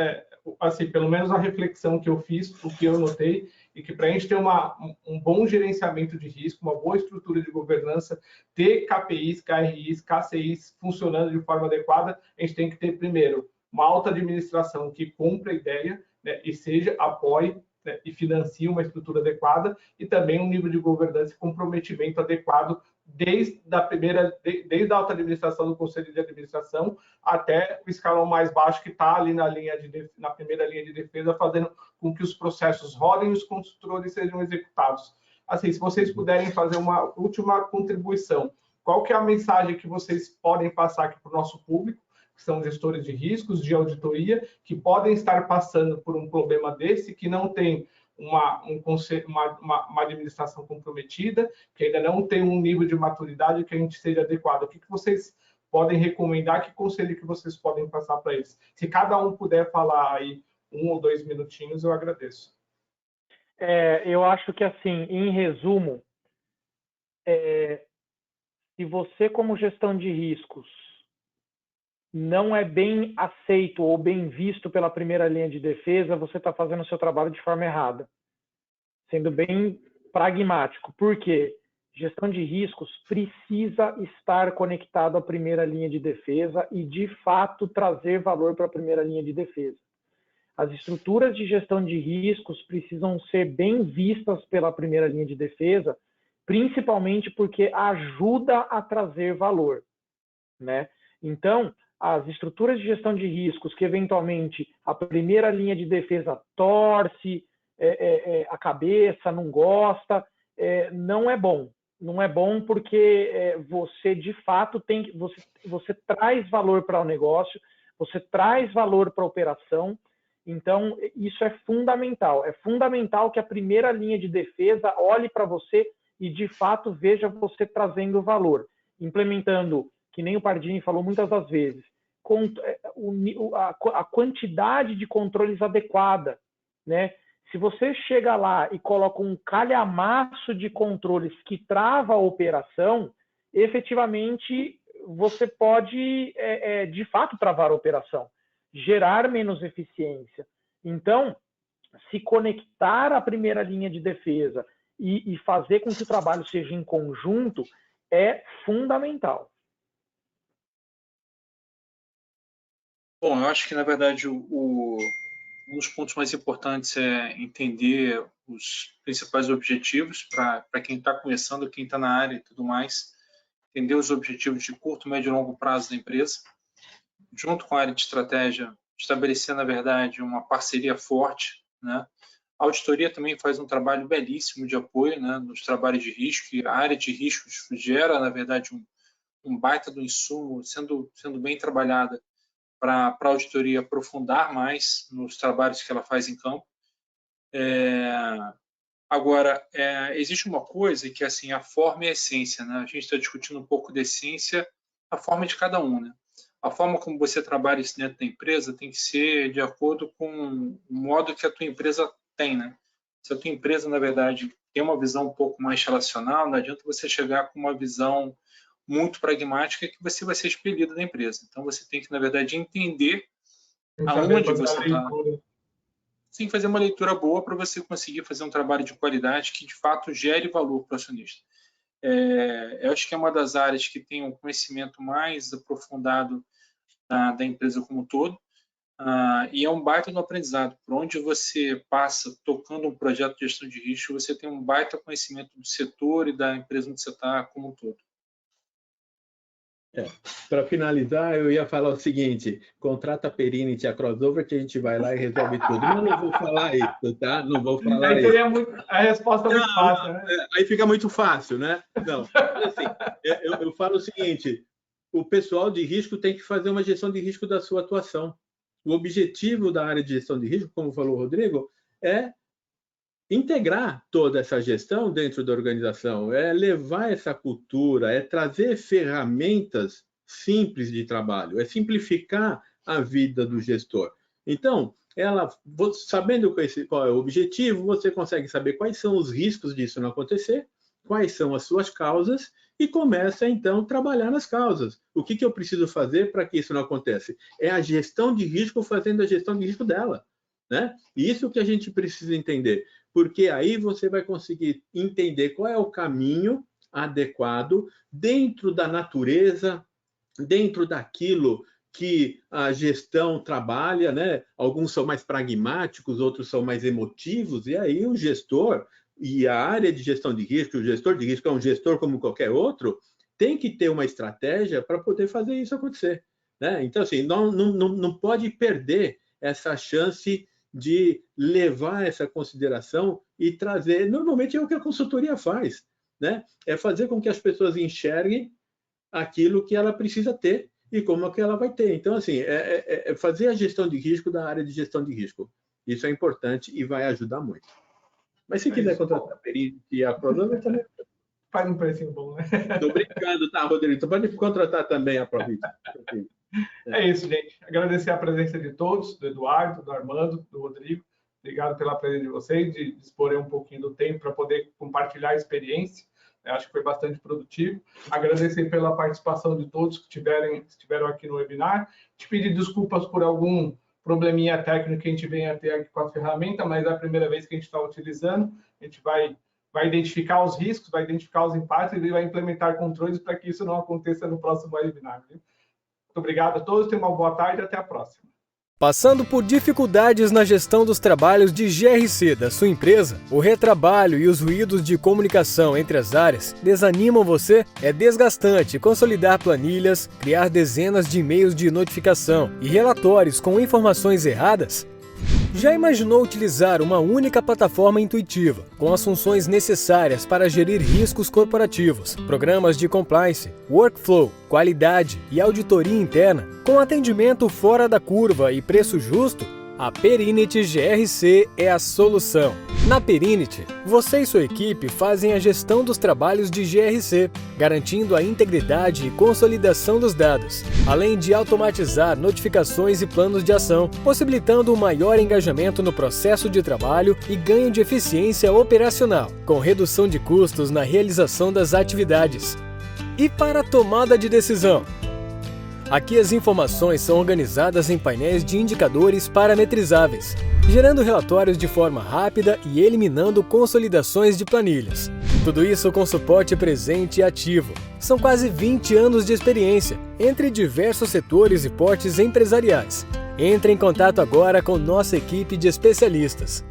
assim, pelo menos a reflexão que eu fiz, o que eu notei, e que para a gente ter um bom gerenciamento de risco, uma boa estrutura de governança, ter KPIs, KRIs, KCIs funcionando de forma adequada, a gente tem que ter, primeiro, uma alta administração que cumpra a ideia, né, e apoie, né, e financie uma estrutura adequada, e também um nível de governança e comprometimento adequado desde a alta administração do Conselho de Administração até o escalão mais baixo, que está ali na primeira linha de defesa, fazendo com que os processos rodem e os consultores sejam executados. Assim, se vocês puderem fazer uma última contribuição, qual que é a mensagem que vocês podem passar aqui para o nosso público, que são gestores de riscos, de auditoria, que podem estar passando por um problema desse, que não tem uma administração comprometida, que ainda não tem um nível de maturidade que a gente seja adequado. O que vocês podem recomendar? Que conselho que vocês podem passar para eles? Se cada um puder falar aí 1 ou 2 minutinhos, eu agradeço.
Eu acho que, assim, em resumo, se você, como gestão de riscos, não é bem aceito ou bem visto pela primeira linha de defesa, você está fazendo o seu trabalho de forma errada. Sendo bem pragmático. Por quê? Gestão de riscos precisa estar conectado à primeira linha de defesa e, de fato, trazer valor para a primeira linha de defesa. As estruturas de gestão de riscos precisam ser bem vistas pela primeira linha de defesa, principalmente porque ajuda a trazer valor, né? Então, as estruturas de gestão de riscos que, eventualmente, a primeira linha de defesa torce a cabeça, não gosta, não é bom. Não é bom porque você, de fato, você traz valor para o negócio, você traz valor para a operação. Então, isso é fundamental. É fundamental que a primeira linha de defesa olhe para você e, de fato, veja você trazendo valor, implementando, que nem o Pardini falou muitas das vezes, a quantidade de controles adequada, né? Se você chega lá e coloca um calhamaço de controles que trava a operação, efetivamente você pode, de fato, travar a operação, gerar menos eficiência. Então, se conectar à primeira linha de defesa e fazer com que o trabalho seja em conjunto é fundamental.
Bom, eu acho que, na verdade, um dos pontos mais importantes é entender os principais objetivos para quem está começando, quem está na área e tudo mais, entender os objetivos de curto, médio e longo prazo da empresa, junto com a área de estratégia, estabelecer, na verdade, uma parceria forte, né? A auditoria também faz um trabalho belíssimo de apoio, né, nos trabalhos de risco, e a área de riscos gera, na verdade, um baita do insumo, sendo bem trabalhada, para a auditoria aprofundar mais nos trabalhos que ela faz em campo. Agora, existe uma coisa que, assim, a forma e a essência, né? A gente está discutindo um pouco da essência, a forma de cada um, né? A forma como você trabalha isso dentro da empresa tem que ser de acordo com o modo que a tua empresa tem, né? Se a tua empresa, na verdade, tem uma visão um pouco mais relacional, não adianta você chegar com uma visão muito pragmática que você vai ser expelido da empresa. Então, você tem que, na verdade, entender aonde você está. Sim, fazer uma leitura boa para você conseguir fazer um trabalho de qualidade que, de fato, gere valor para o acionista. Eu acho que é uma das áreas que tem um conhecimento mais aprofundado da empresa como um todo, e é um baita no aprendizado. Por onde você passa tocando um projeto de gestão de risco, você tem um baita conhecimento do setor e da empresa onde você está como um todo.
Para finalizar, eu ia falar o seguinte: contrata a Perinity, a Crossover, que a gente vai lá e resolve tudo. Mas não vou falar isso, tá? Não vou falar
aí seria isso. A resposta é muito fácil, né?
Aí fica muito fácil, né? Não, assim, eu falo o seguinte: o pessoal de risco tem que fazer uma gestão de risco da sua atuação. O objetivo da área de gestão de risco, como falou o Rodrigo, é integrar toda essa gestão dentro da organização, é levar essa cultura, é trazer ferramentas simples de trabalho, é simplificar a vida do gestor. Então, sabendo qual é o objetivo, você consegue saber quais são os riscos disso não acontecer, quais são as suas causas, e começa, então, a trabalhar nas causas. O que eu preciso fazer para que isso não aconteça? É a gestão de risco fazendo a gestão de risco dela, né? E isso que a gente precisa entender, porque aí você vai conseguir entender qual é o caminho adequado dentro da natureza, dentro daquilo que a gestão trabalha, né? Alguns são mais pragmáticos, outros são mais emotivos, e aí o gestor e a área de gestão de risco, o gestor de risco é um gestor como qualquer outro, tem que ter uma estratégia para poder fazer isso acontecer, né? Então, assim, não pode perder essa chance de levar essa consideração e trazer... Normalmente é o que a consultoria faz, né? É fazer com que as pessoas enxerguem aquilo que ela precisa ter e como é que ela vai ter. Então, assim, é fazer a gestão de risco da área de gestão de risco. Isso é importante e vai ajudar muito. Mas se quiser contratar a Perini e a Provita, também...
Faz um precinho bom, né?
Estou brincando, tá, Rodrigo? Tu pode contratar também a Provita.
É isso, gente. Agradecer a presença de todos, do Eduardo, do Armando, do Rodrigo. Obrigado pela presença de vocês, de dispor um pouquinho do tempo para poder compartilhar a experiência. Eu acho que foi bastante produtivo. Agradecer pela participação de todos que estiveram aqui no webinar. Te pedir desculpas por algum probleminha técnico que a gente venha a ter aqui com a ferramenta, mas é a primeira vez que a gente está utilizando. A gente vai identificar os riscos, vai identificar os impactos e vai implementar controles para que isso não aconteça no próximo webinar. Viu? Muito obrigado a todos, tenham uma boa tarde e até a próxima.
Passando por dificuldades na gestão dos trabalhos de GRC da sua empresa, o retrabalho e os ruídos de comunicação entre as áreas desanimam você? É desgastante consolidar planilhas, criar dezenas de e-mails de notificação e relatórios com informações erradas? Já imaginou utilizar uma única plataforma intuitiva, com as funções necessárias para gerir riscos corporativos, programas de compliance, workflow, qualidade e auditoria interna, com atendimento fora da curva e preço justo? A Perinit GRC é a solução. Na Perinit, você e sua equipe fazem a gestão dos trabalhos de GRC, garantindo a integridade e consolidação dos dados, além de automatizar notificações e planos de ação, possibilitando um maior engajamento no processo de trabalho e ganho de eficiência operacional, com redução de custos na realização das atividades. E para a tomada de decisão? Aqui as informações são organizadas em painéis de indicadores parametrizáveis, gerando relatórios de forma rápida e eliminando consolidações de planilhas. Tudo isso com suporte presente e ativo. São quase 20 anos de experiência, entre diversos setores e portes empresariais. Entre em contato agora com nossa equipe de especialistas.